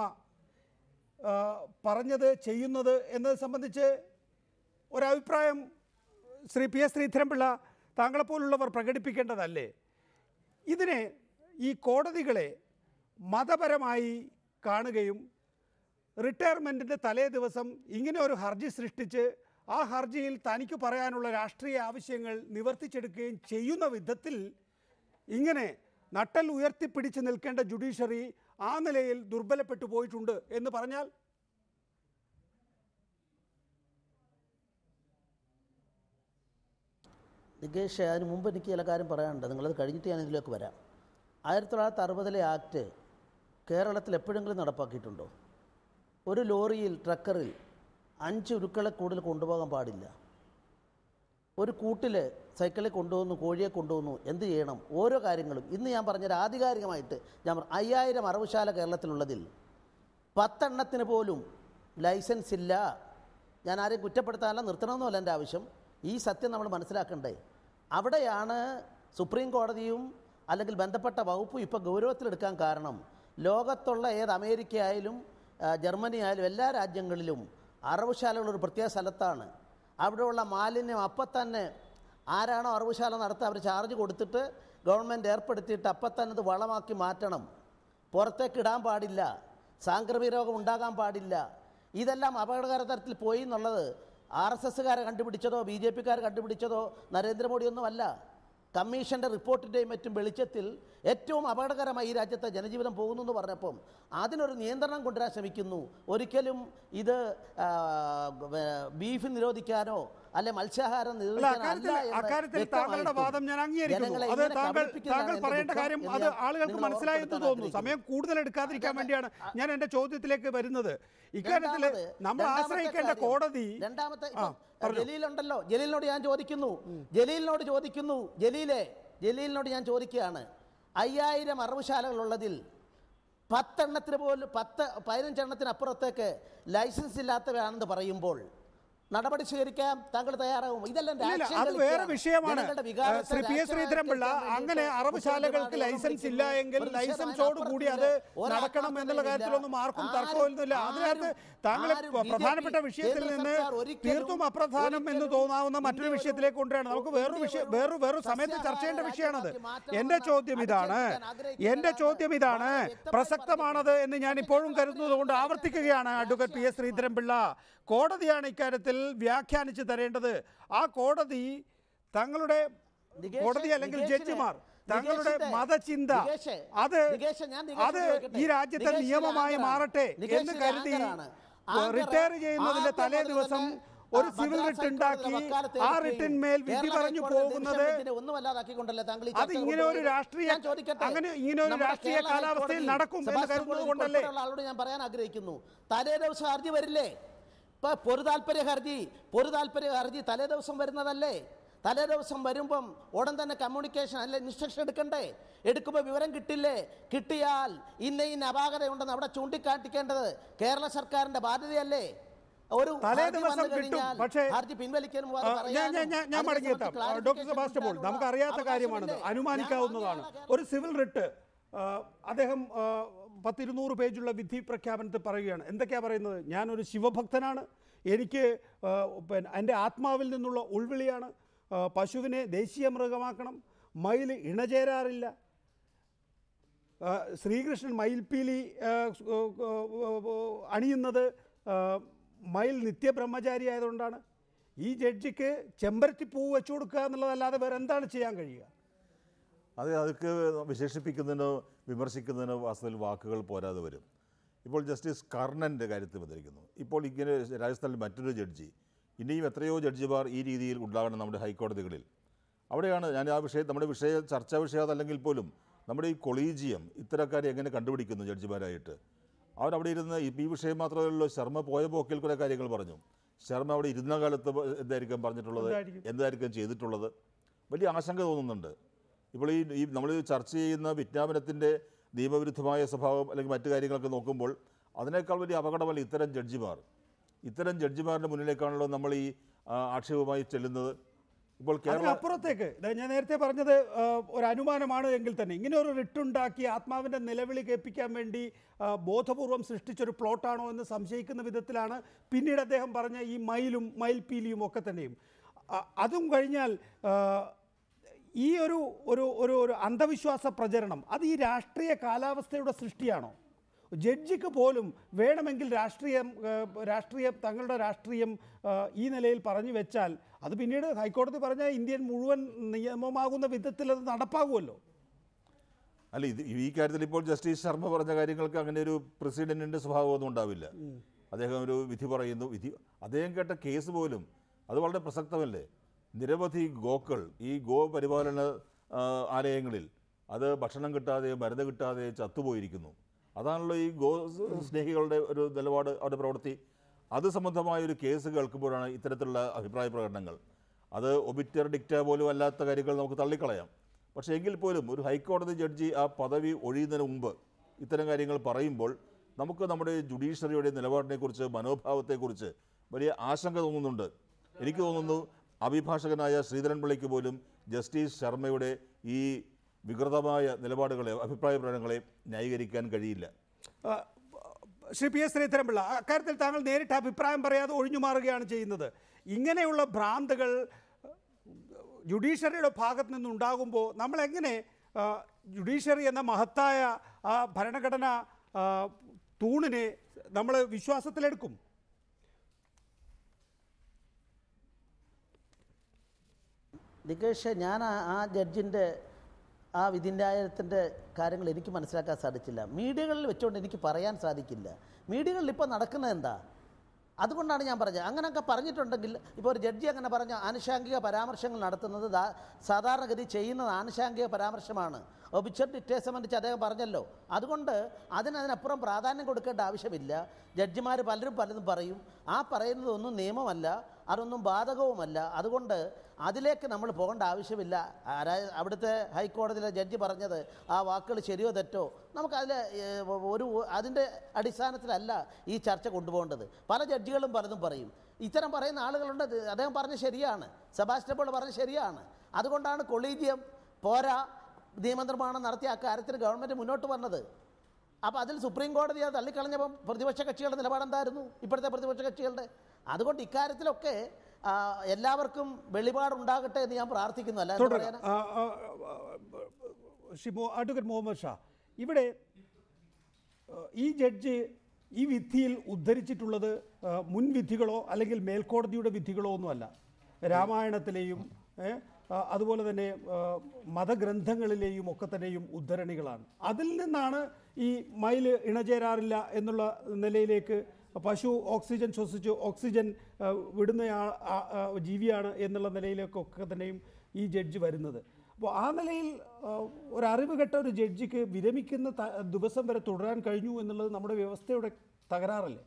പറഞ്ഞത് ചെയ്യുന്നത് എന്നത് സംബന്ധിച്ച് ഒരഭിപ്രായം ശ്രീ പി എസ് ശ്രീധരൻപിള്ള താങ്കളെപ്പോലുള്ളവർ പ്രകടിപ്പിക്കേണ്ടതല്ലേ? ഇതിനെ, ഈ കോടതികളെ മതപരമായി കാണുകയും റിട്ടയർമെൻറ്റിൻ്റെ തലേ ദിവസം ഇങ്ങനെ ഒരു ഹർജി സൃഷ്ടിച്ച് ആ ഹർജിയിൽ തനിക്ക് പറയാനുള്ള രാഷ്ട്രീയ ആവശ്യങ്ങൾ നിവർത്തിച്ചെടുക്കുകയും ചെയ്യുന്ന വിധത്തിൽ ഇങ്ങനെ നട്ടൽ ഉയർത്തിപ്പിടിച്ച് നിൽക്കേണ്ട ജുഡീഷ്യറി ആ നിലയിൽ ദുർബലപ്പെട്ടു പോയിട്ടുണ്ട് എന്ന് പറഞ്ഞാൽ നികേഷ്, അതിന് മുമ്പ് എനിക്ക് ചില കാര്യം പറയാനുണ്ട്. നിങ്ങളത് കഴിഞ്ഞിട്ട് ഞാൻ ഇതിലേക്ക് വരാം. 1960 ആക്ട് കേരളത്തിൽ എപ്പോഴെങ്കിലും നടപ്പാക്കിയിട്ടുണ്ടോ? ഒരു ലോറിയിൽ, ട്രക്കറിൽ 5 ഉരുക്കളെ കൂടുതൽ കൊണ്ടുപോകാൻ പാടില്ല. ഒരു കൂട്ടിൽ സൈക്കിളിൽ കൊണ്ടുവന്നു, കോഴിയെ കൊണ്ടുവന്നു, എന്ത് ചെയ്യണം? ഓരോ കാര്യങ്ങളും ഇന്ന് ഞാൻ പറഞ്ഞൊരു ആധികാരികമായിട്ട് ഞാൻ 5000 അറവുശാല കേരളത്തിലുള്ളതിൽ 10 എണ്ണത്തിന് പോലും ലൈസൻസ് ഇല്ല. ഞാൻ ആരെയും കുറ്റപ്പെടുത്താനല്ല, നിർത്തണമെന്നല്ല എൻ്റെ ആവശ്യം. ഈ സത്യം നമ്മൾ മനസ്സിലാക്കണ്ടേ? അവിടെയാണ് സുപ്രീം കോടതിയും അല്ലെങ്കിൽ ബന്ധപ്പെട്ട വകുപ്പും ഇപ്പോൾ ഗൗരവത്തിലെടുക്കാൻ കാരണം. ലോകത്തുള്ള ഏത് അമേരിക്ക ആയാലും ജർമ്മനി ആയാലും എല്ലാ രാജ്യങ്ങളിലും അറവുശാലകളൊരു പ്രത്യേക സ്ഥലത്താണ്. അവിടെയുള്ള മാലിന്യം അപ്പം തന്നെ ആരാണോ അറവുശാല നടത്തുക അവർ ചാർജ് കൊടുത്തിട്ട് ഗവൺമെൻറ് ഏർപ്പെടുത്തിയിട്ട് അപ്പം തന്നെ അത് വളമാക്കി മാറ്റണം. പുറത്തേക്ക് ഇടാൻ പാടില്ല, സാംക്രമിക രോഗം ഉണ്ടാകാൻ പാടില്ല. ഇതെല്ലാം അപകടകര തരത്തിൽ പോയി എന്നുള്ളത് RSSകാരെ കണ്ടുപിടിച്ചതോ BJPക്കാർ കണ്ടുപിടിച്ചതോ നരേന്ദ്രമോദിയൊന്നുമല്ല. കമ്മീഷൻ്റെ റിപ്പോർട്ടിൻ്റെയും മറ്റും വെളിച്ചത്തിൽ ഏറ്റവും അപകടകരമായി ഈ രാജ്യത്തെ ജനജീവിതം പോകുന്നു എന്ന് പറഞ്ഞപ്പം അതിനൊരു നിയന്ത്രണം കൊണ്ടുവരാൻ ശ്രമിക്കുന്നു. ഒരിക്കലും ഇത് ബീഫ് നിരോധിക്കാനോ അല്ലെ മത്സ്യാഹാരം താങ്കളുടെ വാദം ഞാൻ അംഗീകരിക്കുന്നു. അത് താങ്കൾ പറയേണ്ട കാര്യം അത് ആളുകൾക്ക് മനസ്സിലായെന്ന് തോന്നുന്നു. സമയം കൂടുതൽ എടുക്കാതിരിക്കാൻ വേണ്ടിയാണ് ഞാൻ എൻ്റെ ചോദ്യത്തിലേക്ക് വരുന്നത്. ഇക്കാര്യത്തിൽ നമ്മൾ ആശ്രയിക്കേണ്ട കോടതി. രണ്ടാമത്തെ ജലീലുണ്ടല്ലോ, ജലീലിനോട് ഞാൻ ചോദിക്കുന്നു, ജലീലിനോട് ഞാൻ ചോദിക്കുകയാണ്, 5000 അറവുശാലകളുള്ളതിൽ 10 എണ്ണത്തിന് പോലും 15 എണ്ണത്തിനപ്പുറത്തേക്ക് ലൈസൻസ് ഇല്ലാത്തവയാണെന്ന് പറയുമ്പോൾ നടപടി സ്വീകരിക്കാൻ താങ്കൾ തയ്യാറാവും? ഇതെല്ലാം അത് വേറെ വിഷയമാണ്. ശ്രീ പി എസ് ശ്രീധരൻപിള്ള, അങ്ങനെ അറവുശാലകൾക്ക് ലൈസൻസ് ഇല്ല എങ്കിൽ ലൈസൻസോട് കൂടി അത് നടക്കണം എന്നുള്ള കാര്യത്തിലൊന്നും ആർക്കും തർക്കമൊന്നുമില്ല. അതിനകത്ത് താങ്കൾ പ്രധാനപ്പെട്ട വിഷയത്തിൽ നിന്ന് തീർത്തും അപ്രധാനം എന്ന് തോന്നാവുന്ന മറ്റൊരു വിഷയത്തിലേക്ക് കൊണ്ടുവരണം. നമുക്ക് വേറൊരു സമയത്ത് ചർച്ച ചെയ്യേണ്ട വിഷയമാണത്. എൻ്റെ ചോദ്യം ഇതാണ്, പ്രസക്തമാണത് എന്ന് ഞാൻ ഇപ്പോഴും കരുതുന്നത് കൊണ്ട് ആവർത്തിക്കുകയാണ്. അഡ്വക്കേറ്റ് പി എസ് ശ്രീധരൻപിള്ള, കോടതിയാണ് ഇക്കാര്യത്തിൽ വ്യാഖ്യാനിച്ച് തരേണ്ടത്. ആ കോടതി, തങ്ങളുടെ കോടതി അല്ലെങ്കിൽ ജഡ്ജിമാർ, തങ്ങളുടെ മതചിന്ത അത് ഈ രാജ്യത്തെ നിയമമായി മാറട്ടെ എന്ന് കരുതി റിട്ടയർ ചെയ്യുന്നതിന്റെ തലേ ദിവസം ഒരു സിവിൽ റിട്ട് ഉണ്ടാക്കി ആ റിട്ടിന്മേൽ വിധി പറഞ്ഞു പോകുന്നത് അത് ഇങ്ങനെ ഒരു രാഷ്ട്രീയ കാലാവസ്ഥയിൽ നടക്കും എന്ന് കരുതുന്നത് കൊണ്ടല്ലേ? ഞാൻ പറയാൻ ആഗ്രഹിക്കുന്നു, തലേ ദിവസം ഹർജി വരില്ലേ? ഇപ്പൊ പൊതുതാൽപര്യ ഹർജി തലേ ദിവസം വരുന്നതല്ലേ? തലേ ദിവസം വരുമ്പം ഉടൻ തന്നെ കമ്മ്യൂണിക്കേഷൻ അല്ലെ ഇൻസ്ട്രക്ഷൻ എടുക്കുമ്പോൾ വിവരം കിട്ടില്ലേ? കിട്ടിയാൽ ഇന്ന അപാകതയുണ്ടെന്ന് അവിടെ ചൂണ്ടിക്കാട്ടിക്കേണ്ടത് കേരള സർക്കാരിന്റെ ബാധ്യതയല്ലേ? ഒരു ഹർജി പിൻവലിക്കാനും ഞാൻ മടങ്ങിയെത്താം. ഡോക്ടർ സെബാസ്റ്റ്യൻ പോൾ, നമുക്കറിയാത്ത കാര്യമാണത്, അനുമാനിക്കാവുന്നതാണ്. ഒരു സിവിൽ റിട്ട് അദ്ദേഹം 100-200 പേജുള്ള വിധി പ്രഖ്യാപനത്തിൽ പറയുകയാണ്. എന്തൊക്കെയാണ് പറയുന്നത്? ഞാനൊരു ശിവഭക്തനാണ്, എനിക്ക് എൻ്റെ ആത്മാവിൽ നിന്നുള്ള ഉൾവിളിയാണ്, പശുവിനെ ദേശീയ മൃഗമാക്കണം, മയിൽ ഇണചേരാറില്ല, ശ്രീകൃഷ്ണൻ മയിൽപ്പീലി അണിയുന്നത് മയിൽ നിത്യബ്രഹ്മചാരി ആയതുകൊണ്ടാണ്. ഈ ജഡ്ജിക്ക് ചെമ്പരത്തിപ്പൂ വെച്ചു കൊടുക്കുക എന്നുള്ളതല്ലാതെ വേറെ എന്താണ് ചെയ്യാൻ കഴിയുക? അതൊക്കെ വിശേഷിപ്പിക്കുന്നതിനോ വിമർശിക്കുന്നതിനോ വാസ്തവത്തിൽ വാക്കുകൾ പോരാതെ വരും. ഇപ്പോൾ ജസ്റ്റിസ് കർണൻ്റെ കാര്യത്തിൽ വന്നിരിക്കുന്നു. ഇപ്പോൾ ഇങ്ങനെ രാജസ്ഥാനിൽ മറ്റൊരു ജഡ്ജി, ഇനിയും എത്രയോ ജഡ്ജിമാർ ഈ രീതിയിൽ ഉണ്ടാകണം നമ്മുടെ ഹൈക്കോടതികളിൽ. അവിടെയാണ് ഞാൻ നമ്മുടെ ചർച്ചാ വിഷയം അതല്ലെങ്കിൽ പോലും നമ്മുടെ ഈ കൊളീജിയം ഇത്തരക്കാരെ എങ്ങനെ കണ്ടുപിടിക്കുന്നു ജഡ്ജിമാരായിട്ട്. അവരവിടെ ഇരുന്ന് ഈ വിഷയം മാത്രമല്ലല്ലോ, ശർമ്മ പോയ പോക്കിൽ കുറേ കാര്യങ്ങൾ പറഞ്ഞു. ശർമ്മ അവിടെ ഇരുന്ന കാലത്ത് എന്തായിരിക്കും പറഞ്ഞിട്ടുള്ളത്, എന്തായിരിക്കും ചെയ്തിട്ടുള്ളത്, വലിയ ആശങ്ക തോന്നുന്നുണ്ട്. ഇപ്പോൾ ഈ നമ്മൾ ചർച്ച ചെയ്യുന്ന വിജ്ഞാപനത്തിൻ്റെ നിയമവിരുദ്ധമായ സ്വഭാവം അല്ലെങ്കിൽ മറ്റു കാര്യങ്ങളൊക്കെ നോക്കുമ്പോൾ അതിനേക്കാൾ വലിയ അപകടമല്ല ഇത്തരം ജഡ്ജിമാരുടെ മുന്നിലേക്കാണല്ലോ നമ്മൾ ഈ ആക്ഷേപമായി ചെല്ലുന്നത്. ഇപ്പോൾ അപ്പുറത്തേക്ക് ഞാൻ നേരത്തെ പറഞ്ഞത് ഒരു അനുമാനമാണ് എങ്കിൽ തന്നെ ഇങ്ങനെ ഒരു റിട്ടുണ്ടാക്കി ആത്മാവിൻ്റെ നിലവിളി കേൾപ്പിക്കാൻ വേണ്ടി ബോധപൂർവം സൃഷ്ടിച്ചൊരു പ്ലോട്ടാണോ എന്ന് സംശയിക്കുന്ന വിധത്തിലാണ് പിന്നീട് അദ്ദേഹം പറഞ്ഞ ഈ മയിൽപീലിയും ഒക്കെ തന്നെയും. അതും കഴിഞ്ഞാൽ ഈ ഒരു അന്ധവിശ്വാസ പ്രചരണം അത് ഈ രാഷ്ട്രീയ കാലാവസ്ഥയുടെ സൃഷ്ടിയാണോ? ജഡ്ജിക്ക് പോലും വേണമെങ്കിൽ തങ്ങളുടെ രാഷ്ട്രീയം ഈ നിലയിൽ പറഞ്ഞു വെച്ചാൽ അത് പിന്നീട് ഹൈക്കോടതി പറഞ്ഞ ഇന്ത്യൻ മുഴുവൻ നിയമമാകുന്ന വിധത്തിൽ അത് നടപ്പാകുമല്ലോ. അല്ല, ഈ കാര്യത്തിൽ ഇപ്പോൾ ജസ്റ്റിസ് ശർമ്മ പറഞ്ഞ കാര്യങ്ങൾക്ക് അങ്ങനെ ഒരു പ്രസിഡന്റിൻ്റെ സ്വഭാവമൊന്നും ഉണ്ടാവില്ല. അദ്ദേഹം ഒരു വിധി പറയുന്നു, അദ്ദേഹം കേട്ട കേസ് പോലും അത് വളരെ പ്രസക്തമല്ലേ. നിരവധി ഗോക്കൾ ഈ ഗോ പരിപാലന ആലയങ്ങളിൽ അത് ഭക്ഷണം കിട്ടാതെ മരുന്ന് കിട്ടാതെ ചത്തുപോയിരിക്കുന്നു. അതാണല്ലോ ഈ ഗോ സ്നേഹികളുടെ ഒരു നിലപാട്, അവരുടെ പ്രവൃത്തി. അത് സംബന്ധമായ ഒരു കേസ് കേൾക്കുമ്പോഴാണ് ഇത്തരത്തിലുള്ള അഭിപ്രായ പ്രകടനങ്ങൾ. അത് ഒബിറ്റർ ഡിക്റ്റ പോലും അല്ലാത്ത കാര്യങ്ങൾ നമുക്ക് തള്ളിക്കളയാം. പക്ഷേ എങ്കിൽ പോലും ഒരു ഹൈക്കോടതി ജഡ്ജി ആ പദവി ഒഴിയുന്നതിന് മുമ്പ് ഇത്തരം കാര്യങ്ങൾ പറയുമ്പോൾ നമുക്ക് നമ്മുടെ ജുഡീഷ്യറിയുടെ നിലപാടിനെക്കുറിച്ച്, മനോഭാവത്തെക്കുറിച്ച് വലിയ ആശങ്ക തോന്നുന്നുണ്ട്. എനിക്ക് തോന്നുന്നു അഭിഭാഷകനായ ശ്രീധരൻപിള്ളയ്ക്ക് പോലും ജസ്റ്റിസ് ശർമ്മയുടെ ഈ വികൃതമായ നിലപാടുകളെ, അഭിപ്രായ പ്രകടനങ്ങളെ ന്യായീകരിക്കാൻ കഴിയില്ല. ശ്രീ പി എസ് ശ്രീധരൻപിള്ള, അക്കാര്യത്തിൽ താങ്കൾ നേരിട്ട് അഭിപ്രായം പറയാതെ ഒഴിഞ്ഞു മാറുകയാണ് ചെയ്യുന്നത്. ഇങ്ങനെയുള്ള ഭ്രാന്തുകൾ ജുഡീഷ്യറിയുടെ ഭാഗത്ത് നിന്നുണ്ടാകുമ്പോൾ നമ്മളെങ്ങനെ ജുഡീഷ്യറി എന്ന മഹത്തായ ആ ഭരണഘടനാ തൂണിനെ നമ്മൾ വിശ്വാസത്തിലെടുക്കും? നികേഷ്, ഞാൻ ആ ജഡ്ജിൻ്റെ ആ വിധിന്യായത്തിൻ്റെ കാര്യങ്ങൾ എനിക്ക് മനസ്സിലാക്കാൻ സാധിച്ചില്ല. മീഡിയകളിൽ വെച്ചുകൊണ്ട് എനിക്ക് പറയാൻ സാധിക്കില്ല. മീഡിയകളിൽ ഇപ്പോൾ നടക്കുന്നത് എന്താ? അതുകൊണ്ടാണ് ഞാൻ പറഞ്ഞത്. അങ്ങനെയൊക്കെ പറഞ്ഞിട്ടുണ്ടെങ്കിൽ ഇപ്പോൾ ഒരു ജഡ്ജി അങ്ങനെ പറഞ്ഞ ആനുഷാംഗിക പരാമർശങ്ങൾ നടത്തുന്നത് സാധാരണഗതി ചെയ്യുന്നത് ആനുഷാംഗിക പരാമർശമാണ്. ഒബിച്ചർ ഡിക്റ്റയെ സംബന്ധിച്ച് അദ്ദേഹം പറഞ്ഞല്ലോ. അതുകൊണ്ട് അതിനപ്പുറം പ്രാധാന്യം കൊടുക്കേണ്ട ആവശ്യമില്ല. ജഡ്ജിമാർ പലതും പറയും. ആ പറയുന്നതൊന്നും നിയമമല്ല, അതൊന്നും ബാധകവുമല്ല. അതുകൊണ്ട് അതിലേക്ക് നമ്മൾ പോകേണ്ട ആവശ്യമില്ല. അവിടുത്തെ ഹൈക്കോടതിയിലെ ജഡ്ജി പറഞ്ഞത് ആ വാക്കുകൾ ശരിയോ തെറ്റോ നമുക്കതിൽ അതിൻ്റെ അടിസ്ഥാനത്തിലല്ല ഈ ചർച്ച കൊണ്ടുപോകേണ്ടത്. പല ജഡ്ജികളും പലതും പറയും. ഇത്തരം പറയുന്ന ആളുകളുണ്ട്. അദ്ദേഹം പറഞ്ഞ ശരിയാണ്, സെബാസ്റ്റ്യൻ പോൾ പറഞ്ഞ ശരിയാണ്. അതുകൊണ്ടാണ് കൊളീജിയം പോരാ, നിയമനിർമ്മാണം നടത്തിയ അക്കാര്യത്തിന് ഗവൺമെൻറ് മുന്നോട്ട് വന്നത്. അപ്പോൾ അതിൽ സുപ്രീം കോടതി അത് തള്ളിക്കളഞ്ഞപ്പം പ്രതിപക്ഷ കക്ഷികളുടെ നിലപാടെന്തായിരുന്നു, ഇപ്പോഴത്തെ പ്രതിപക്ഷ കക്ഷികളുടെ? അതുകൊണ്ട് ഇക്കാര്യത്തിലൊക്കെ എല്ലാവർക്കും വെളിപാടുണ്ടാകട്ടെ എന്ന് ഞാൻ പ്രാർത്ഥിക്കുന്നു. അല്ല അഡ്വക്കേറ്റ് മുഹമ്മദ് ഷാ, ഇവിടെ ഈ ജഡ്ജി ഈ വിധിയിൽ ഉദ്ധരിച്ചിട്ടുള്ളത് മുൻവിധികളോ അല്ലെങ്കിൽ മേൽക്കോടതിയുടെ വിധികളോ ഒന്നുമല്ല. രാമായണത്തിലെയും അതുപോലെ തന്നെ മതഗ്രന്ഥങ്ങളിലെയും ഒക്കെ തന്നെയും ഉദ്ധരണികളാണ്. അതിൽ നിന്നാണ് ഈ മയിൽ ഇണചേരാറില്ല എന്നുള്ള നിലയിലേക്ക് പശു ഓക്സിജൻ ശ്വസിച്ച് ഓക്സിജൻ വിടുന്ന ജീവിയാണ് എന്നുള്ള നിലയിലേക്കൊക്കെ തന്നെയും ഈ ജഡ്ജി വരുന്നത്. അപ്പോൾ ആ നിലയിൽ ഒരറിവ് കെട്ട ഒരു ജഡ്ജിക്ക് വിരമിക്കുന്ന ദിവസം വരെ തുടരാൻ കഴിഞ്ഞു എന്നുള്ളത് നമ്മുടെ വ്യവസ്ഥയുടെ തകരാറല്ലേ?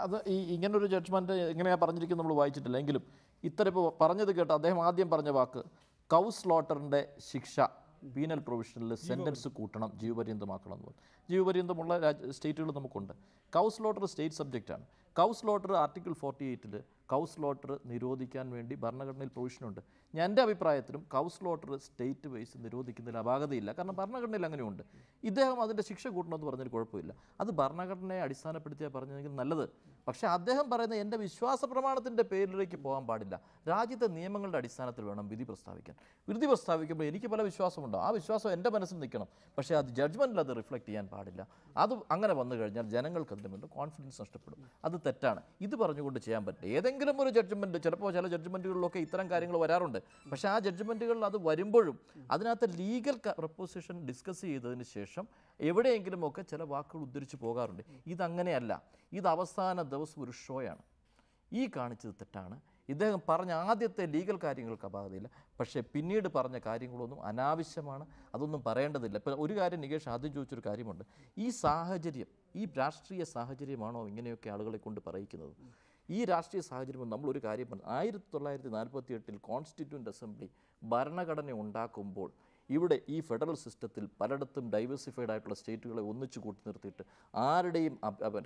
അത് ഇങ്ങനൊരു ജഡ്ജ്മെൻറ്റ് എങ്ങനെയാണ് പറഞ്ഞിരിക്കുന്നത് നമ്മൾ വായിച്ചിട്ടില്ല. എങ്കിലും ഇത്തരം ഇപ്പോൾ പറഞ്ഞത് കേട്ടോ, അദ്ദേഹം ആദ്യം പറഞ്ഞ വാക്ക് കൗ സ്ലോട്ടറിൻ്റെ ശിക്ഷ പീനൽ പ്രൊവിഷനിൽ സെൻറ്റൻസ് കൂട്ടണം, ജീവപര്യന്തമാക്കണം എന്ന് പറഞ്ഞു. ജീവപര്യന്തമുള്ള സ്റ്റേറ്റുകൾ നമുക്കുണ്ട്. കൗ സ്ലോട്ടർ സ്റ്റേറ്റ് സബ്ജക്റ്റാണ്. കൗ സ്ലോട്ടർ ആർട്ടിക്കിൾ 48 കൗ സ്ലോട്ടർ നിരോധിക്കാൻ വേണ്ടി ഭരണഘടനയിൽ പ്രൊവിഷനുണ്ട്. എൻ്റെ അഭിപ്രായത്തിലും കൗ സ്ലോട്ടർ സ്റ്റേറ്റ് വൈസ് നിരോധിക്കുന്നതിൽ അപാകതയില്ല. കാരണം ഭരണഘടനയിൽ അങ്ങനെയുണ്ട്. ഇദ്ദേഹം അതിൻ്റെ ശിക്ഷ കൂട്ടണമെന്ന് പറഞ്ഞൊരു കുഴപ്പമില്ല. അത് ഭരണഘടനയെ അടിസ്ഥാനപ്പെടുത്തിയാൽ പറഞ്ഞെങ്കിൽ നല്ലത്. പക്ഷേ അദ്ദേഹം പറയുന്ന എൻ്റെ വിശ്വാസ പ്രമാണത്തിൻ്റെ പേരിലേക്ക് പോകാൻ പാടില്ല. രാജ്യത്തെ നിയമങ്ങളുടെ അടിസ്ഥാനത്തിൽ വേണം വിധി പ്രസ്താവിക്കാൻ. വിധി പ്രസ്താവിക്കുമ്പോൾ എനിക്ക് പല വിശ്വാസമുണ്ടോ, ആ വിശ്വാസം എൻ്റെ മനസ്സിൽ നിൽക്കണം. പക്ഷേ അത് ജഡ്ജ്മെൻറ്റിൽ അത് റിഫ്ലക്റ്റ് ചെയ്യാൻ പാടില്ല. അത് അങ്ങനെ വന്നു കഴിഞ്ഞാൽ ജനങ്ങൾക്ക് അതിൻ്റെ മുന്നിൽ കോൺഫിഡൻസ് നഷ്ടപ്പെടും. അത് തെറ്റാണ്. ഇത് പറഞ്ഞുകൊണ്ട് ചെയ്യാൻ പറ്റില്ല. ഏതെങ്കിലും ഒരു ജഡ്ജ്മെൻറ്റ്, ചിലപ്പോൾ ചില ജഡ്ജ്മെൻറ്റുകളിലൊക്കെ ഇത്തരം കാര്യങ്ങൾ വരാറുണ്ട്. പക്ഷേ ആ ജഡ്ജ്മെൻറ്റുകളിൽ അത് വരുമ്പോഴും അതിനകത്ത് ലീഗൽ പ്രപ്പോസിഷൻ ഡിസ്കസ് ചെയ്തതിന് ശേഷം എവിടെയെങ്കിലുമൊക്കെ ചില വാക്കുകൾ ഉദ്ധരിച്ച് പോകാറുണ്ട്. ഇതങ്ങനെയല്ല. ഇത് അവസാന ദിവസം ഒരു ഷോയാണ്. ഈ കാണിച്ചത് തെറ്റാണ്. ഇദ്ദേഹം പറഞ്ഞ ആദ്യത്തെ ലീഗൽ കാര്യങ്ങൾക്ക് അപാകതയില്ല. പക്ഷേ പിന്നീട് പറഞ്ഞ കാര്യങ്ങളൊന്നും അനാവശ്യമാണ്. അതൊന്നും പറയേണ്ടതില്ല. ഇപ്പോൾ ഒരു കാര്യം നികേഷ് ആദ്യം ചോദിച്ചൊരു കാര്യമുണ്ട്. ഈ സാഹചര്യം, ഈ രാഷ്ട്രീയ സാഹചര്യമാണോ ഇങ്ങനെയൊക്കെ ആളുകളെ കൊണ്ട് പറയിക്കുന്നത്? ഈ രാഷ്ട്രീയ സാഹചര്യം നമ്മളൊരു കാര്യം പറഞ്ഞു, 1948 കോൺസ്റ്റിറ്റ്യൂവൻ്റ് അസംബ്ലി ഭരണഘടന ഉണ്ടാക്കുമ്പോൾ ഇവിടെ ഈ ഫെഡറൽ സിസ്റ്റത്തിൽ പലയിടത്തും ഡൈവേഴ്സിഫൈഡ് ആയിട്ടുള്ള സ്റ്റേറ്റുകളെ ഒന്നിച്ചു കൂട്ടി നിർത്തിയിട്ട് ആരുടെയും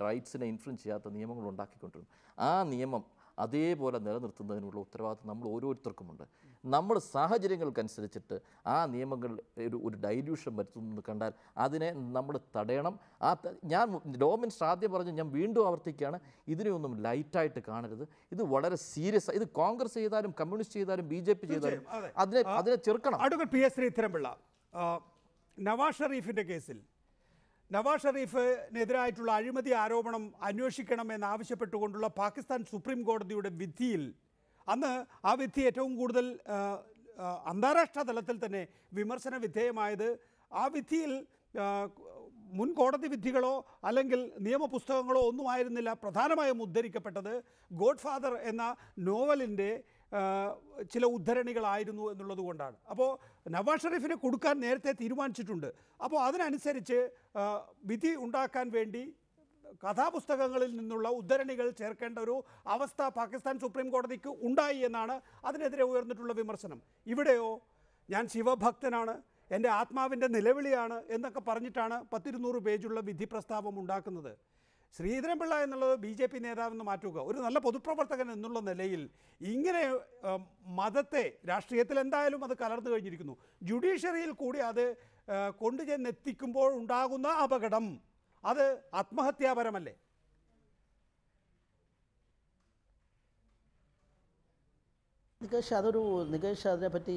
റൈറ്റ്സിനെ ഇൻഫ്ലുവൻസ് ചെയ്യാത്ത നിയമങ്ങൾ ഉണ്ടാക്കിക്കൊണ്ടിരുന്നു. ആ നിയമം അതേപോലെ നിലനിർത്തുന്നതിനുള്ള ഉത്തരവാദിത്വം നമ്മൾ ഓരോരുത്തർക്കുമുണ്ട്. നമ്മൾ സാഹചര്യങ്ങൾക്കനുസരിച്ചിട്ട് ആ നിയമങ്ങൾ ഒരു ഡൈല്യൂഷൻ വരുത്തുന്നു കണ്ടാൽ അതിനെ നമ്മൾ തടയണം. ഞാൻ ലോ മിനിസ്റ്റർ ആദ്യം പറഞ്ഞു, ഞാൻ വീണ്ടും ആവർത്തിക്കുകയാണ്, ഇതിനെയൊന്നും ലൈറ്റായിട്ട് കാണരുത്. ഇത് വളരെ സീരിയസ്. ഇത് കോൺഗ്രസ് ചെയ്താലും കമ്മ്യൂണിസ്റ്റ് ചെയ്താലും BJP ചെയ്താലും അതിനെ ചെറുക്കണം. അഡ്വക്കേറ്റ് PS ശ്രീധരൻപിള്ള, നവാസ് ഷെരീഫിൻ്റെ കേസിൽ നവാസ് ഷെരീഫിനെതിരായിട്ടുള്ള അഴിമതി ആരോപണം അന്വേഷിക്കണമെന്നാവശ്യപ്പെട്ടുകൊണ്ടുള്ള പാകിസ്ഥാൻ സുപ്രീം കോടതിയുടെ വിധിയിൽ അന്ന് ആ വിധി ഏറ്റവും കൂടുതൽ അന്താരാഷ്ട്ര തലത്തിൽ തന്നെ വിമർശന വിധേയമായത്, ആ വിധിയിൽ മുൻ കോടതി വിധികളോ അല്ലെങ്കിൽ നിയമപുസ്തകങ്ങളോ ഒന്നുമായിരുന്നില്ല. പ്രധാനമായും ഉദ്ധരിക്കപ്പെട്ടത് ഗോഡ് ഫാദർ എന്ന നോവലിൻ്റെ ചില ഉദ്ധരണികളായിരുന്നു എന്നുള്ളത് കൊണ്ടാണ്. അപ്പോൾ നവാസ് ഷെരീഫിനെ കൊടുക്കാൻ നേരത്തെ തീരുമാനിച്ചിട്ടുണ്ട്. അപ്പോൾ അതിനനുസരിച്ച് വിധി ഉണ്ടാക്കാൻ വേണ്ടി കഥാപുസ്തകങ്ങളിൽ നിന്നുള്ള ഉദ്ധരണികൾ ചേർക്കേണ്ട ഒരു അവസ്ഥ പാകിസ്ഥാൻ സുപ്രീം കോടതിക്ക് ഉണ്ടായി എന്നാണ് അതിനെതിരെ ഉയർന്നിട്ടുള്ള വിമർശനം. ഇവിടെയോ ഞാൻ ശിവഭക്തനാണ്, എൻ്റെ ആത്മാവിൻ്റെ നിലവിളിയാണ് എന്നൊക്കെ പറഞ്ഞിട്ടാണ് 100-200 പേജുള്ള വിധി പ്രസ്താവം ഉണ്ടാക്കുന്നത്. ശ്രീധരൻപിള്ള എന്നുള്ളത് BJP നേതാവെന്ന് മാറ്റുക. ഒരു നല്ല പൊതുപ്രവർത്തകൻ എന്നുള്ള നിലയിൽ ഇങ്ങനെ മതത്തെ രാഷ്ട്രീയത്തിൽ എന്തായാലും അത് കലർന്നു കഴിഞ്ഞിരിക്കുന്നു. ജുഡീഷ്യറിയിൽ കൂടി അത് കൊണ്ടുചെന്നെത്തിക്കുമ്പോൾ ഉണ്ടാകുന്ന അപകടം അത് ആത്മഹത്യാപരമല്ലേ? നികേഷ് അതിനെപ്പറ്റി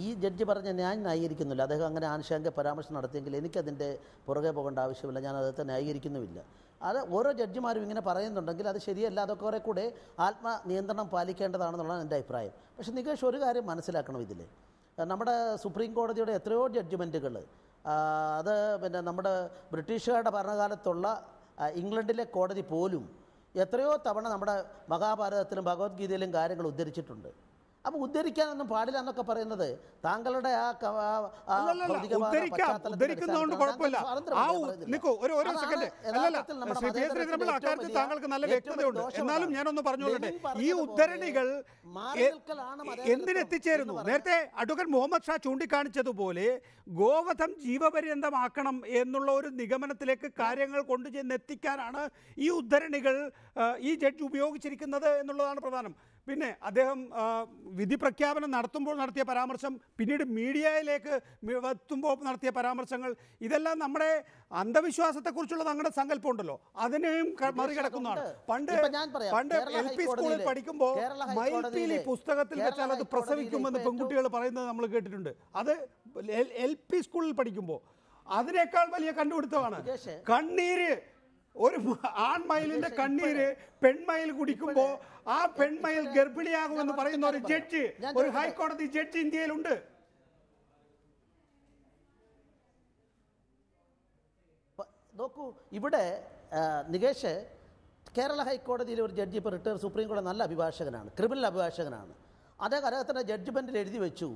ഈ ജഡ്ജി പറഞ്ഞ ഞാൻ ന്യായീകരിക്കുന്നില്ല. അദ്ദേഹം അങ്ങനെ ആനുഷംഗിക പരാമർശം നടത്തിയെങ്കിൽ എനിക്കതിൻ്റെ പുറകെ പോകേണ്ട ആവശ്യമില്ല. ഞാൻ അദ്ദേഹത്തെ ന്യായീകരിക്കുന്നുമില്ല. അത് ഓരോ ജഡ്ജിമാരും ഇങ്ങനെ പറയുന്നുണ്ടെങ്കിൽ അത് ശരിയല്ല. അതൊക്കെ കുറെ കൂടെ ആത്മനിയന്ത്രണം പാലിക്കേണ്ടതാണെന്നുള്ളതാണ് എൻ്റെ അഭിപ്രായം. പക്ഷേ നികേഷ് ഒരു കാര്യം മനസ്സിലാക്കണം, ഇതിൽ നമ്മുടെ സുപ്രീം കോടതിയുടെ എത്രയോ ജഡ്ജ്മെൻറ്റുകൾ അത് പിന്നെ നമ്മുടെ ബ്രിട്ടീഷുകാരുടെ ഭരണകാലത്തുള്ള ഇംഗ്ലണ്ടിലെ കോടതി പോലും എത്രയോ തവണ നമ്മുടെ മഹാഭാരതത്തിലും ഭഗവത്ഗീതയിലും കാര്യങ്ങൾ ഉദ്ധരിച്ചിട്ടുണ്ട്. അപ്പോൾ ഉദ്ധരിക്കാനൊന്നും പാടില്ല എന്നൊക്കെ പറയുന്നത് താങ്കളുടെ ഉദ്ധരിക്കുന്നതുകൊണ്ട് കുഴപ്പമില്ല. താങ്കൾക്ക് നല്ല വ്യക്തതയുണ്ട്. എന്നാലും ഞാനൊന്ന് പറഞ്ഞോളട്ടെ, ഈ ഉദ്ധരണികൾ എന്തിനെത്തിച്ചേരുന്നു? നേരത്തെ അഡ്വക്കേറ്റ് മുഹമ്മദ് ഷാ ചൂണ്ടിക്കാണിച്ചതുപോലെ ഗോവധം ജീവപര്യന്തമാക്കണം എന്നുള്ള ഒരു നിഗമനത്തിലേക്ക് കാര്യങ്ങൾ കൊണ്ടുചെന്നെത്തിക്കാനാണ് ഈ ഉദ്ധരണികൾ ഈ ജഡ്ജ് ഉപയോഗിച്ചിരിക്കുന്നത് എന്നുള്ളതാണ് പ്രധാനം. പിന്നെ അദ്ദേഹം വിധി പ്രഖ്യാപനം നടത്തുമ്പോൾ നടത്തിയ പരാമർശം, പിന്നീട് മീഡിയയിലേക്ക് എത്തുമ്പോൾ നടത്തിയ പരാമർശങ്ങൾ, ഇതെല്ലാം നമ്മുടെ അന്ധവിശ്വാസത്തെക്കുറിച്ചുള്ള നമ്മുടെ സങ്കല്പം ഉണ്ടല്ലോ, അതിനെയും മറികടക്കുന്നതാണ്. പണ്ട് LP സ്കൂളിൽ പഠിക്കുമ്പോൾ മയിൽപീലി പുസ്തകത്തിൽ വെച്ചാൽ അത് പ്രസവിക്കുമെന്ന് പെൺകുട്ടികൾ പറയുന്നത് നമ്മൾ കേട്ടിട്ടുണ്ട്. അത് LP സ്കൂളിൽ പഠിക്കുമ്പോൾ അതിനേക്കാൾ വലിയ കണ്ടുപിടുത്തമാണ് കണ്ണീര്. ഒരു ആൺമയിലിന്റെ കണ്ണീര് പെൺമയിൽ കുടിക്കുമ്പോൾ ആ പെൺമയിൽ ഗർഭിണിയാകുമെന്ന് പറയുന്ന ഒരു ജഡ്ജ്, ഒരു ഹൈക്കോടതി ജഡ്ജ് ഇന്ത്യയിലുണ്ട്. നോക്കൂ, ഇവിടെ നികേഷ്, കേരള ഹൈക്കോടതിയിലെ ഒരു ജഡ്ജി ഇപ്പോൾ റിട്ടയർ സുപ്രീം കോടതി നല്ല അഭിഭാഷകനാണ്, ക്രിമിനൽ അഭിഭാഷകനാണ്. അദ്ദേഹത്തിൻ്റെ ജഡ്ജ്മെൻറ്റിൽ എഴുതി വെച്ചു,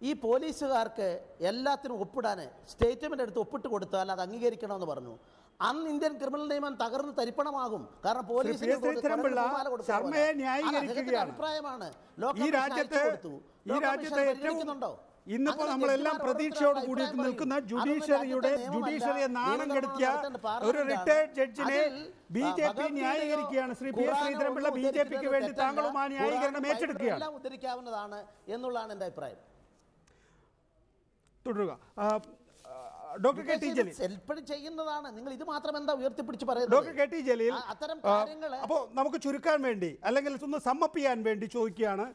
ഈ പോലീസുകാർക്ക് എല്ലാത്തിനും ഒപ്പിടാൻ സ്റ്റേറ്റ്മെൻ്റ് എടുത്ത് ഒപ്പിട്ട് കൊടുത്താൽ അത് അംഗീകരിക്കണമെന്ന് പറഞ്ഞു. അന്ന് ഇന്ത്യൻ ക്രിമിനൽ നിയമം തകർന്ന് തരിപ്പണമാകും. കാരണം പോലീസിന് അഭിപ്രായമാണ്. ഈ രാജ്യത്തെ ഇന്നിപ്പോൾ നമ്മളെല്ലാം പ്രതീക്ഷയോട് കൂടി നിൽക്കുന്ന ജുഡീഷ്യറിയെ നാണം കെടുത്തിയ ഒരു റിട്ടയർഡ് ജഡ്ജിനെ BJP ന്യായീകരിക്കുകയാണ്. ശ്രീ PS ശ്രീധരൻപിള്ള, BJPക്ക് വേണ്ടി താങ്കളും ആ ന്യായീകരണം ഏറ്റെടുക്കുകയാണ്. ഉദ്ധരിക്കാവുന്നതാണ് എന്നുള്ളതാണ് എൻ്റെ അഭിപ്രായം. തുടരുക. ഡോക്ടർ KT ജലീൽ ചെയ്യുന്നതാണ്. നിങ്ങൾ ഇത് മാത്രം എന്താ ഉയർത്തിപ്പിടിച്ച് പറയുന്നത്? ഡോക്ടർ KT ജലീൽ, അപ്പോൾ നമുക്ക് ചുരുക്കാൻ വേണ്ടി അല്ലെങ്കിൽ ഒന്ന് സമ്മപ്പ് ചെയ്യാൻ വേണ്ടി ചോദിക്കുകയാണ്.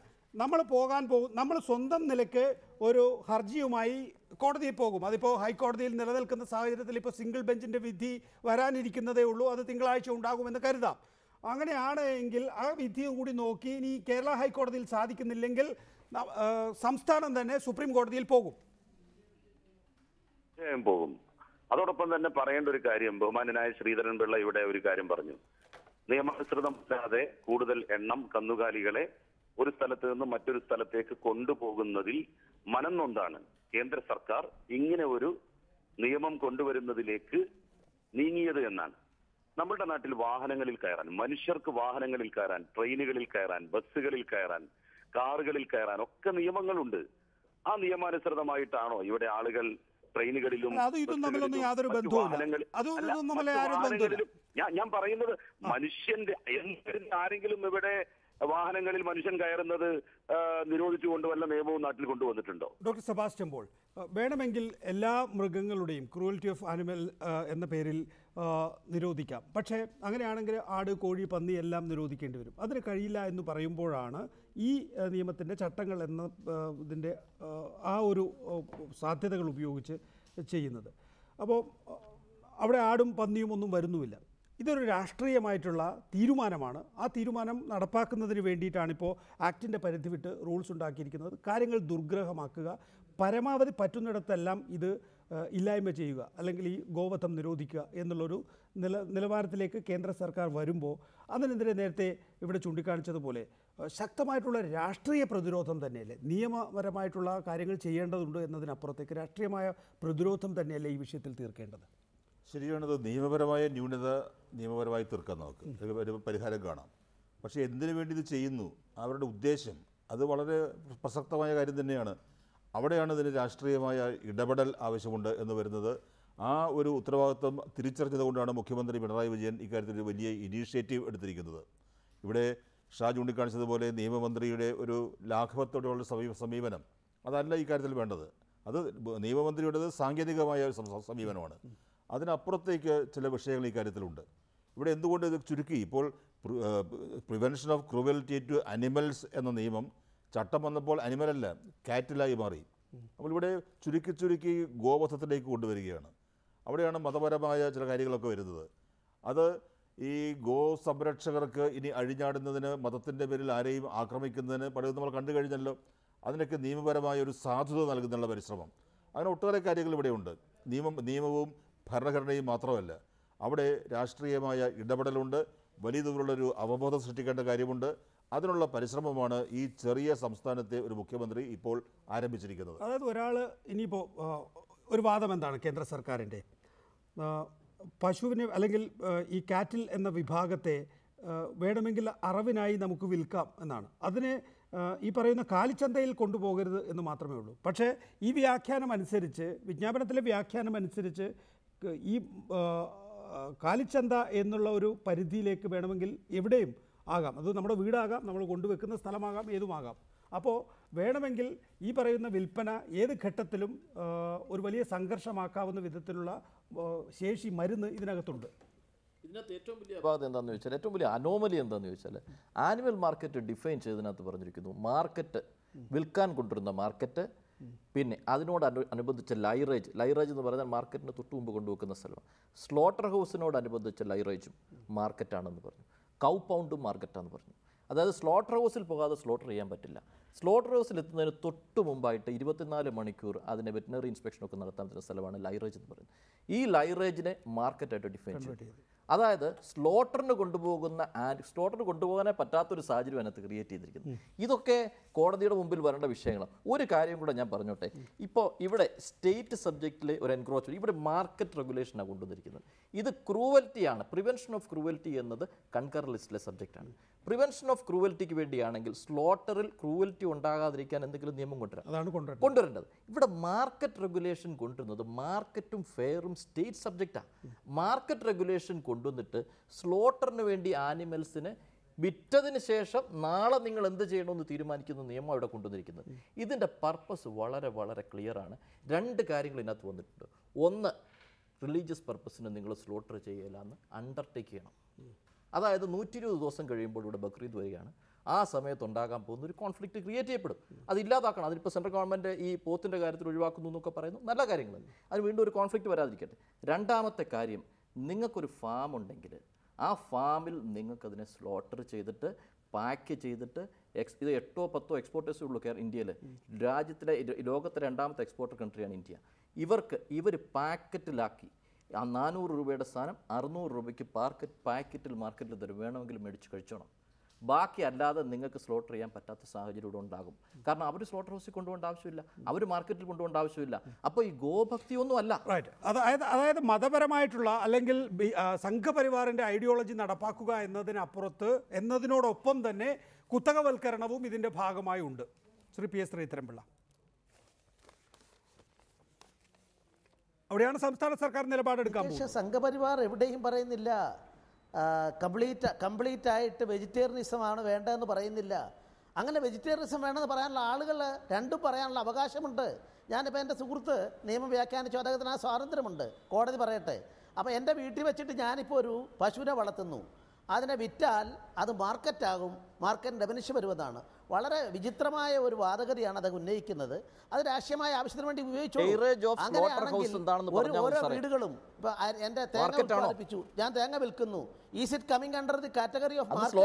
നമ്മൾ സ്വന്തം നിലയ്ക്ക് ഒരു ഹർജിയുമായി കോടതിയിൽ പോകും. അതിപ്പോൾ ഹൈക്കോടതിയിൽ നിലനിൽക്കുന്ന സാഹചര്യത്തിൽ ഇപ്പോൾ സിംഗിൾ ബെഞ്ചിൻ്റെ വിധി വരാനിരിക്കുന്നതേ ഉള്ളൂ. അത് തിങ്കളാഴ്ച ഉണ്ടാകുമെന്ന് കരുതാം. അങ്ങനെയാണ് എങ്കിൽ ആ വിധിയും കൂടി നോക്കി ഇനി കേരള ഹൈക്കോടതിയിൽ സാധിക്കുന്നില്ലെങ്കിൽ സംസ്ഥാനം തന്നെ സുപ്രീം കോടതിയിൽ പോകും. അതോടൊപ്പം തന്നെ പറയേണ്ട ഒരു കാര്യം, ബഹുമാനനായ ശ്രീധരൻപിള്ള ഇവിടെ ഒരു കാര്യം പറഞ്ഞു. നിയമാനുസൃതമല്ലാതെ കൂടുതൽ എണ്ണം കന്നുകാലികളെ ഒരു സ്ഥലത്ത് നിന്ന് മറ്റൊരു സ്ഥലത്തേക്ക് കൊണ്ടുപോകുന്നതിൽ മനം നൊന്താണ് കേന്ദ്ര സർക്കാർ ഇങ്ങനെ ഒരു നിയമം കൊണ്ടുവരുന്നതിലേക്ക് നീങ്ങിയത് എന്നാണ്. നമ്മുടെ നാട്ടിൽ വാഹനങ്ങളിൽ കയറാൻ, മനുഷ്യർക്ക് വാഹനങ്ങളിൽ കയറാൻ, ട്രെയിനുകളിൽ കയറാൻ, ബസ്സുകളിൽ കയറാൻ, കാറുകളിൽ കയറാൻ ഒക്കെ നിയമങ്ങളുണ്ട്. ആ നിയമാനുസൃതമായിട്ടാണോ ഇവിടെ ആളുകൾ ട്രെയിനുകളിലും ഞാൻ പറയുന്നത് മനുഷ്യന്റെ ആരെങ്കിലും ഇവിടെ വാഹനങ്ങളിൽ മനുഷ്യൻ കയറുന്നത് നിരോധിച്ചുകൊണ്ട് വല്ല നിയമവും നാട്ടിൽ കൊണ്ടുവന്നിട്ടുണ്ടോ? ഡോക്ടർ സെബാസ്റ്റ്യൻ പോൾ, വേണമെങ്കിൽ എല്ലാ മൃഗങ്ങളുടെയും ക്രൂവൽറ്റി ഓഫ് ആനിമൽ എന്ന പേരിൽ നിരോധിക്കാം. പക്ഷേ അങ്ങനെയാണെങ്കിൽ ആട്, കോഴി, പന്നി എല്ലാം നിരോധിക്കേണ്ടി വരും. അതിന് കഴിയില്ല എന്ന് പറയുമ്പോഴാണ് ഈ നിയമത്തിൻ്റെ ചട്ടങ്ങൾ എന്ന ഇതിൻ്റെ ആ ഒരു സാധ്യതകൾ ഉപയോഗിച്ച് ചെയ്യുന്നത്. അപ്പോൾ അവിടെ ആടും പന്നിയും ഒന്നും വരുന്നുമില്ല. ഇതൊരു രാഷ്ട്രീയമായിട്ടുള്ള തീരുമാനമാണ്. ആ തീരുമാനം നടപ്പാക്കുന്നതിന് വേണ്ടിയിട്ടാണിപ്പോൾ ആക്ടിൻ്റെ പരിധി വിട്ട് റൂൾസ് ഉണ്ടാക്കിയിരിക്കുന്നത്. കാര്യങ്ങൾ ദുർഗ്രഹമാക്കുക, പരമാവധി പറ്റുന്നിടത്തെല്ലാം ഇത് ഇല്ലായ്മ ചെയ്യുക, അല്ലെങ്കിൽ ഈ ഗോവധം നിരോധിക്കുക എന്നുള്ളൊരു നിലവാരത്തിലേക്ക് കേന്ദ്ര സർക്കാർ വരുമ്പോൾ അതിനെതിരെ നേരത്തെ ഇവിടെ ചൂണ്ടിക്കാണിച്ചതുപോലെ ശക്തമായിട്ടുള്ള രാഷ്ട്രീയ പ്രതിരോധം തന്നെയല്ലേ, നിയമപരമായിട്ടുള്ള കാര്യങ്ങൾ ചെയ്യേണ്ടതുണ്ട് എന്നതിനപ്പുറത്തേക്ക് രാഷ്ട്രീയമായ പ്രതിരോധം തന്നെയല്ലേ ഈ വിഷയത്തിൽ തീർക്കേണ്ടത്? ശരിയാണത്. നിയമപരമായ ന്യൂനത നിയമപരമായി തീർക്കാൻ നമുക്ക് ഒരു പരിഹാരം കാണാം. പക്ഷേ എന്തിനു വേണ്ടി ഇത് ചെയ്യുന്നു, അവരുടെ ഉദ്ദേശം അത് വളരെ പ്രസക്തമായ കാര്യം തന്നെയാണ്. അവിടെയാണ് ഇതിന് രാഷ്ട്രീയമായ ഇടപെടൽ ആവശ്യമുണ്ട് എന്ന് വരുന്നത്. ആ ഒരു ഉത്തരവാദിത്വം തിരിച്ചറിഞ്ഞതുകൊണ്ടാണ് മുഖ്യമന്ത്രി പിണറായി വിജയൻ ഇക്കാര്യത്തിൽ ഒരു വലിയ ഇനീഷ്യേറ്റീവ് എടുത്തിരിക്കുന്നത്. ഇവിടെ ഷാ ചൂണ്ടിക്കാണിച്ചതുപോലെ നിയമമന്ത്രിയുടെ ഒരു ലാഘവത്തോടെയുള്ള സമീപനം അതല്ല ഇക്കാര്യത്തിൽ വേണ്ടത്. അത് നിയമമന്ത്രിയുടേത് സാങ്കേതികമായ ഒരു സമീപനമാണ്. അതിനപ്പുറത്തേക്ക് ചില വിഷയങ്ങൾ ഇക്കാര്യത്തിലുണ്ട്. ഇവിടെ എന്തുകൊണ്ട് ഇത് ചുരുക്കി? ഇപ്പോൾ prevention of cruelty to animals എന്ന നിയമം ചട്ടം വന്നപ്പോൾ അനിമലല്ല കാറ്റിലായി മാറി. അപ്പോൾ ഇവിടെ ചുരുക്കി ഗോവധത്തിലേക്ക് കൊണ്ടുവരികയാണ്. അവിടെയാണ് മതപരമായ ചില കാര്യങ്ങളൊക്കെ വരുന്നത്. അത് ഈ ഗോ സംരക്ഷകർക്ക് ഇനി അഴിഞ്ഞാടുന്നതിന്, മതത്തിൻ്റെ പേരിൽ ആരെയും ആക്രമിക്കുന്നതിന് പലതും നമ്മൾ കണ്ടു കഴിഞ്ഞല്ലോ. അതിനൊക്കെ നിയമപരമായ ഒരു സാധുത നൽകുന്നുള്ള പരിശ്രമം, അങ്ങനെ ഒട്ടേറെ കാര്യങ്ങൾ ഇവിടെയുണ്ട്. നിയമവും ഭരണഘടനയും മാത്രമല്ല, അവിടെ രാഷ്ട്രീയമായ ഇടപെടലുണ്ട്. വലിയ തോതിലുള്ളൊരു അവബോധം സൃഷ്ടിക്കേണ്ട കാര്യമുണ്ട്. അതിനുള്ള പരിശ്രമമാണ് ഈ ചെറിയ സംസ്ഥാനത്തെ ഒരു മുഖ്യമന്ത്രി ഇപ്പോൾ ആരംഭിച്ചിരിക്കുന്നത്. അതായത് ഒരാൾ ഇനിയിപ്പോൾ ഒരു വാദം എന്താണ് കേന്ദ്ര സർക്കാരിൻ്റെ, പശുവിനെ അല്ലെങ്കിൽ ഈ കാറ്റിൽ എന്ന വിഭാഗത്തെ വേണമെങ്കിൽ അറവിനായി നമുക്ക് വിൽക്കാം എന്നാണ്. അതിനെ ഈ പറയുന്ന കാലിച്ചന്തയിൽ കൊണ്ടുപോകരുത് എന്ന് മാത്രമേ ഉള്ളൂ. പക്ഷേ ഈ വ്യാഖ്യാനം അനുസരിച്ച്, വിജ്ഞാപനത്തിലെ വ്യാഖ്യാനം അനുസരിച്ച് ഈ കാലിച്ചന്ത എന്നുള്ള ഒരു പരിധിയിലേക്ക് വേണമെങ്കിൽ എവിടെയും ആകാം. അത് നമ്മുടെ വീടാകാം, നമ്മൾ കൊണ്ടുവെക്കുന്ന സ്ഥലമാകാം, ഏതുമാകാം. അപ്പോൾ വേണമെങ്കിൽ ഈ പറയുന്ന വിൽപ്പന ഏത് ഘട്ടത്തിലും ഒരു വലിയ സംഘർഷമാക്കാവുന്ന വിധത്തിലുള്ള ശേഷി മരുന്ന് ഇതിനകത്തുണ്ട്. ഇതിനകത്ത് ഏറ്റവും വലിയ അപാകത എന്താണെന്ന് ചോദിച്ചാൽ, ഏറ്റവും വലിയ അനോമലി എന്താണെന്ന് ചോദിച്ചാൽ, ആനിമൽ മാർക്കറ്റ് ഡിഫൈൻ ചെയ്തതിനകത്ത് പറഞ്ഞിരിക്കുന്നു മാർക്കറ്റ്, വിൽക്കാൻ കൊണ്ടുവരുന്ന മാർക്കറ്റ്, പിന്നെ അതിനോട് അനുബന്ധിച്ച ലൈറേജ് എന്ന് പറഞ്ഞാൽ മാർക്കറ്റിന് തൊട്ട് മുമ്പ് കൊണ്ടുവെക്കുന്ന സ്ഥലമാണ്. സ്ലോട്ടർ ഹൗസിനോടനുബന്ധിച്ച ലൈറേജും മാർക്കറ്റാണെന്ന് പറഞ്ഞു. കൗ പൗണ്ടും മാർക്കറ്റാണെന്ന് പറഞ്ഞു. അതായത് സ്ലോട്ടർ ഹൗസിൽ പോകാതെ സ്ലോട്ടർ ചെയ്യാൻ പറ്റില്ല. സ്ലോട്ടർ ഹൗസിൽ എത്തുന്നതിന് തൊട്ട് മുമ്പായിട്ട് 24 മണിക്കൂർ അതിനെ വെറ്റിനറി ഇൻസ്പെക്ഷനൊക്കെ നടത്താൻ പറ്റുന്ന സ്ഥലമാണ് ലൈറേജ് എന്ന് പറയുന്നത്. ഈ ലൈറേജിനെ മാർക്കറ്റായിട്ട് ഡിഫൈൻ ചെയ്തു. അതായത് സ്ലോട്ടറിന് കൊണ്ടുപോകാനേ പറ്റാത്തൊരു സാഹചര്യം അതിനകത്ത് ക്രിയേറ്റ് ചെയ്തിരിക്കുന്നു. ഇതൊക്കെ കോടതിയുടെ മുമ്പിൽ വരേണ്ട വിഷയങ്ങളാണ്. ഒരു കാര്യം കൂടെ ഞാൻ പറഞ്ഞോട്ടെ. ഇപ്പോൾ ഇവിടെ സ്റ്റേറ്റ് സബ്ജക്റ്റിൽ ഒരു എൻക്രോച്ച്മെന്റ്, ഇവിടെ മാർക്കറ്റ് റെഗുലേഷനാണ് കൊണ്ടുവന്നിരിക്കുന്നത്. ഇത് ക്രൂവൽറ്റിയാണ്. പ്രിവെൻഷൻ ഓഫ് ക്രൂവൽറ്റി എന്നത് കൺകർ ലിസ്റ്റിലെ സബ്ജക്റ്റാണ്. പ്രിവെൻഷൻ ഓഫ് ക്രൂവൽറ്റിക്ക് വേണ്ടിയാണെങ്കിൽ സ്ലോട്ടറിൽ ക്രൂവൽറ്റി ഉണ്ടാകാതിരിക്കാൻ എന്തെങ്കിലും നിയമം കൊണ്ടുവരേണ്ടത്. ഇവിടെ മാർക്കറ്റ് റെഗുലേഷൻ കൊണ്ടുവരുന്നത് മാർക്കറ്റും ഫെയറും സ്റ്റേറ്റ് സബ്ജക്റ്റാണ്. മാർക്കറ്റ് റെഗുലേഷൻ കൊണ്ടുവന്നിട്ട് സ്ലോട്ടറിന് വേണ്ടി ആനിമൽസിന് വിറ്റതിന് ശേഷം നാളെ നിങ്ങൾ എന്ത് ചെയ്യണമെന്ന് തീരുമാനിക്കുന്ന നിയമം ഇവിടെ കൊണ്ടുവന്നിരിക്കുന്നത്. ഇതിൻ്റെ പർപ്പസ് വളരെ വളരെ ക്ലിയർ ആണ്. 2 കാര്യങ്ങൾ ഇതിനകത്ത് വന്നിട്ടുണ്ട്. ഒന്ന്, റിലീജിയസ് പർപ്പസിന് നിങ്ങൾ സ്ലോട്ടർ ചെയ്യില്ല എന്ന് അണ്ടർടേക്ക് ചെയ്യണം. അതായത് 120 ദിവസം കഴിയുമ്പോൾ ഇവിടെ ബക്രീദ് വരികയാണ്. ആ സമയത്ത് ഉണ്ടാകാൻ പോകുന്ന ഒരു കോൺഫ്ലിക്റ്റ് ക്രിയേറ്റ് ചെയ്യപ്പെடும். അത് ഇല്ലാതാക്കണം. അതിലിപ്പോൾ സെൻട്രൽ ഗവൺമെൻറ് ഈ പോത്തിൻ്റെ കാര്യത്തിൽ ഒഴിവാക്കുന്നു എന്നൊക്കെ പറയുന്നു. നല്ല കാര്യങ്ങളല്ല. അത് വീണ്ടും ഒരു കോൺഫ്ലിക്റ്റ് വരാതിരിക്കട്ടെ. രണ്ടാമത്തെ കാര്യം, നിങ്ങൾക്കൊരു ഫാം ഉണ്ടെങ്കിൽ ആ ഫാമിൽ നിങ്ങൾക്കതിനെ സ്ലോട്ടർ ചെയ്തിട്ട് പാക്ക് ചെയ്തിട്ട് ഇത് 8-10 എക്സ്പോർട്ടേഴ്സേ ഉള്ളൂ ഇന്ത്യയിൽ. ലോകത്തെ 2ാമത്തെ എക്സ്പോർട്ടർ കൺട്രിയാണ് ഇന്ത്യ. ഇവർ പാക്കറ്റിലാക്കി ആ 400 രൂപയുടെ സാധനം 600 രൂപയ്ക്ക് പാക്കറ്റിൽ മാർക്കറ്റിൽ തരും. വേണമെങ്കിൽ മേടിച്ച് കഴിച്ചോണം. ബാക്കി അല്ലാതെ നിങ്ങൾക്ക് സ്ലോട്ടർ ചെയ്യാൻ പറ്റാത്ത സാഹചര്യം ഇവിടെ ഉണ്ടാകും. കാരണം അവർ സ്ലോട്ടർ ഹൗസിൽ കൊണ്ടുപോകേണ്ട ആവശ്യമില്ല, അവർ മാർക്കറ്റിൽ കൊണ്ടുപോകേണ്ട ആവശ്യമില്ല. അപ്പോൾ ഈ ഗോഭക്തിയൊന്നും അല്ല. റൈറ്റ്. അതായത് മതപരമായിട്ടുള്ള അല്ലെങ്കിൽ സംഘപരിവാറിൻ്റെ ഐഡിയോളജി നടപ്പാക്കുക എന്നതിനോടൊപ്പം തന്നെ കുത്തകവൽക്കരണവും ഇതിൻ്റെ ഭാഗമായി ഉണ്ട്. ശ്രീ പി എസ് ശ്രീധരൻപിള്ള, അവിടെയാണ് സംസ്ഥാന സർക്കാർ നിലപാടെടുക്കാൻ പോകുന്നത്. സംഘപരിവാർ എവിടെയും പറയുന്നില്ല കംപ്ലീറ്റ് ആയിട്ട് വെജിറ്റേറിയനിസമാണ് വേണ്ടതെന്ന് പറയുന്നില്ല. അങ്ങനെ വെജിറ്റേറിയനിസം വേണമെന്ന് പറയാനുള്ള ആളുകൾ രണ്ടും പറയാനുള്ള അവകാശമുണ്ട്. ഞാനിപ്പോൾ എൻ്റെ സുഹൃത്ത് നിയമം വ്യാഖ്യാനിച്ചു, അദ്ദേഹത്തിന് ആ സ്വാതന്ത്ര്യമുണ്ട്, കോടതി പറയട്ടെ. അപ്പോൾ എൻ്റെ വീട്ടിൽ വെച്ചിട്ട് ഞാനിപ്പോൾ ഒരു പശുവിനെ വളർത്തുന്നു, അതിനെ വിറ്റാൽ അത് മാർക്കറ്റാകും, മാർക്കറ്റ് ഡെഫിനിഷൻ വരുന്നതാണ്. വളരെ വിചിത്രമായ ഒരു വാദഗതിയാണ് അത് ഉന്നയിക്കുന്നത്. അത് രാഷ്ട്രീയമായ ആവശ്യത്തിന് വേണ്ടി ഉപയോഗിച്ചു. ഓരോ വീടുകളും ഇപ്പൊ എന്റെ തേങ്ങ ഉത്പാദിപ്പിച്ചു, ഞാൻ തേങ്ങ വിൽക്കുന്നു, is it coming under the category of market?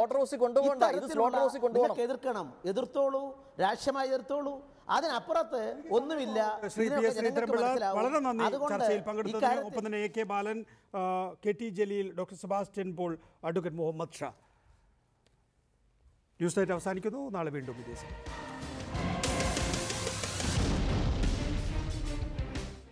എതിർക്കണം, എതിർത്തോളൂ, രാഷ്ട്രീയമായി എതിർത്തോളൂ. അതിനപ്പുറത്ത് ഒന്നുമില്ല. വളരെ നന്ദി ചർച്ചയിൽ പങ്കെടുത്തതിന്. ഒപ്പം തന്നെ AK Balan, KT Jaleel, doctor Sebastian Paul, advocate Muhammad Shah. News night അവസാനിക്കുന്നു. നാളെ വീണ്ടും ഇതേ സമയം.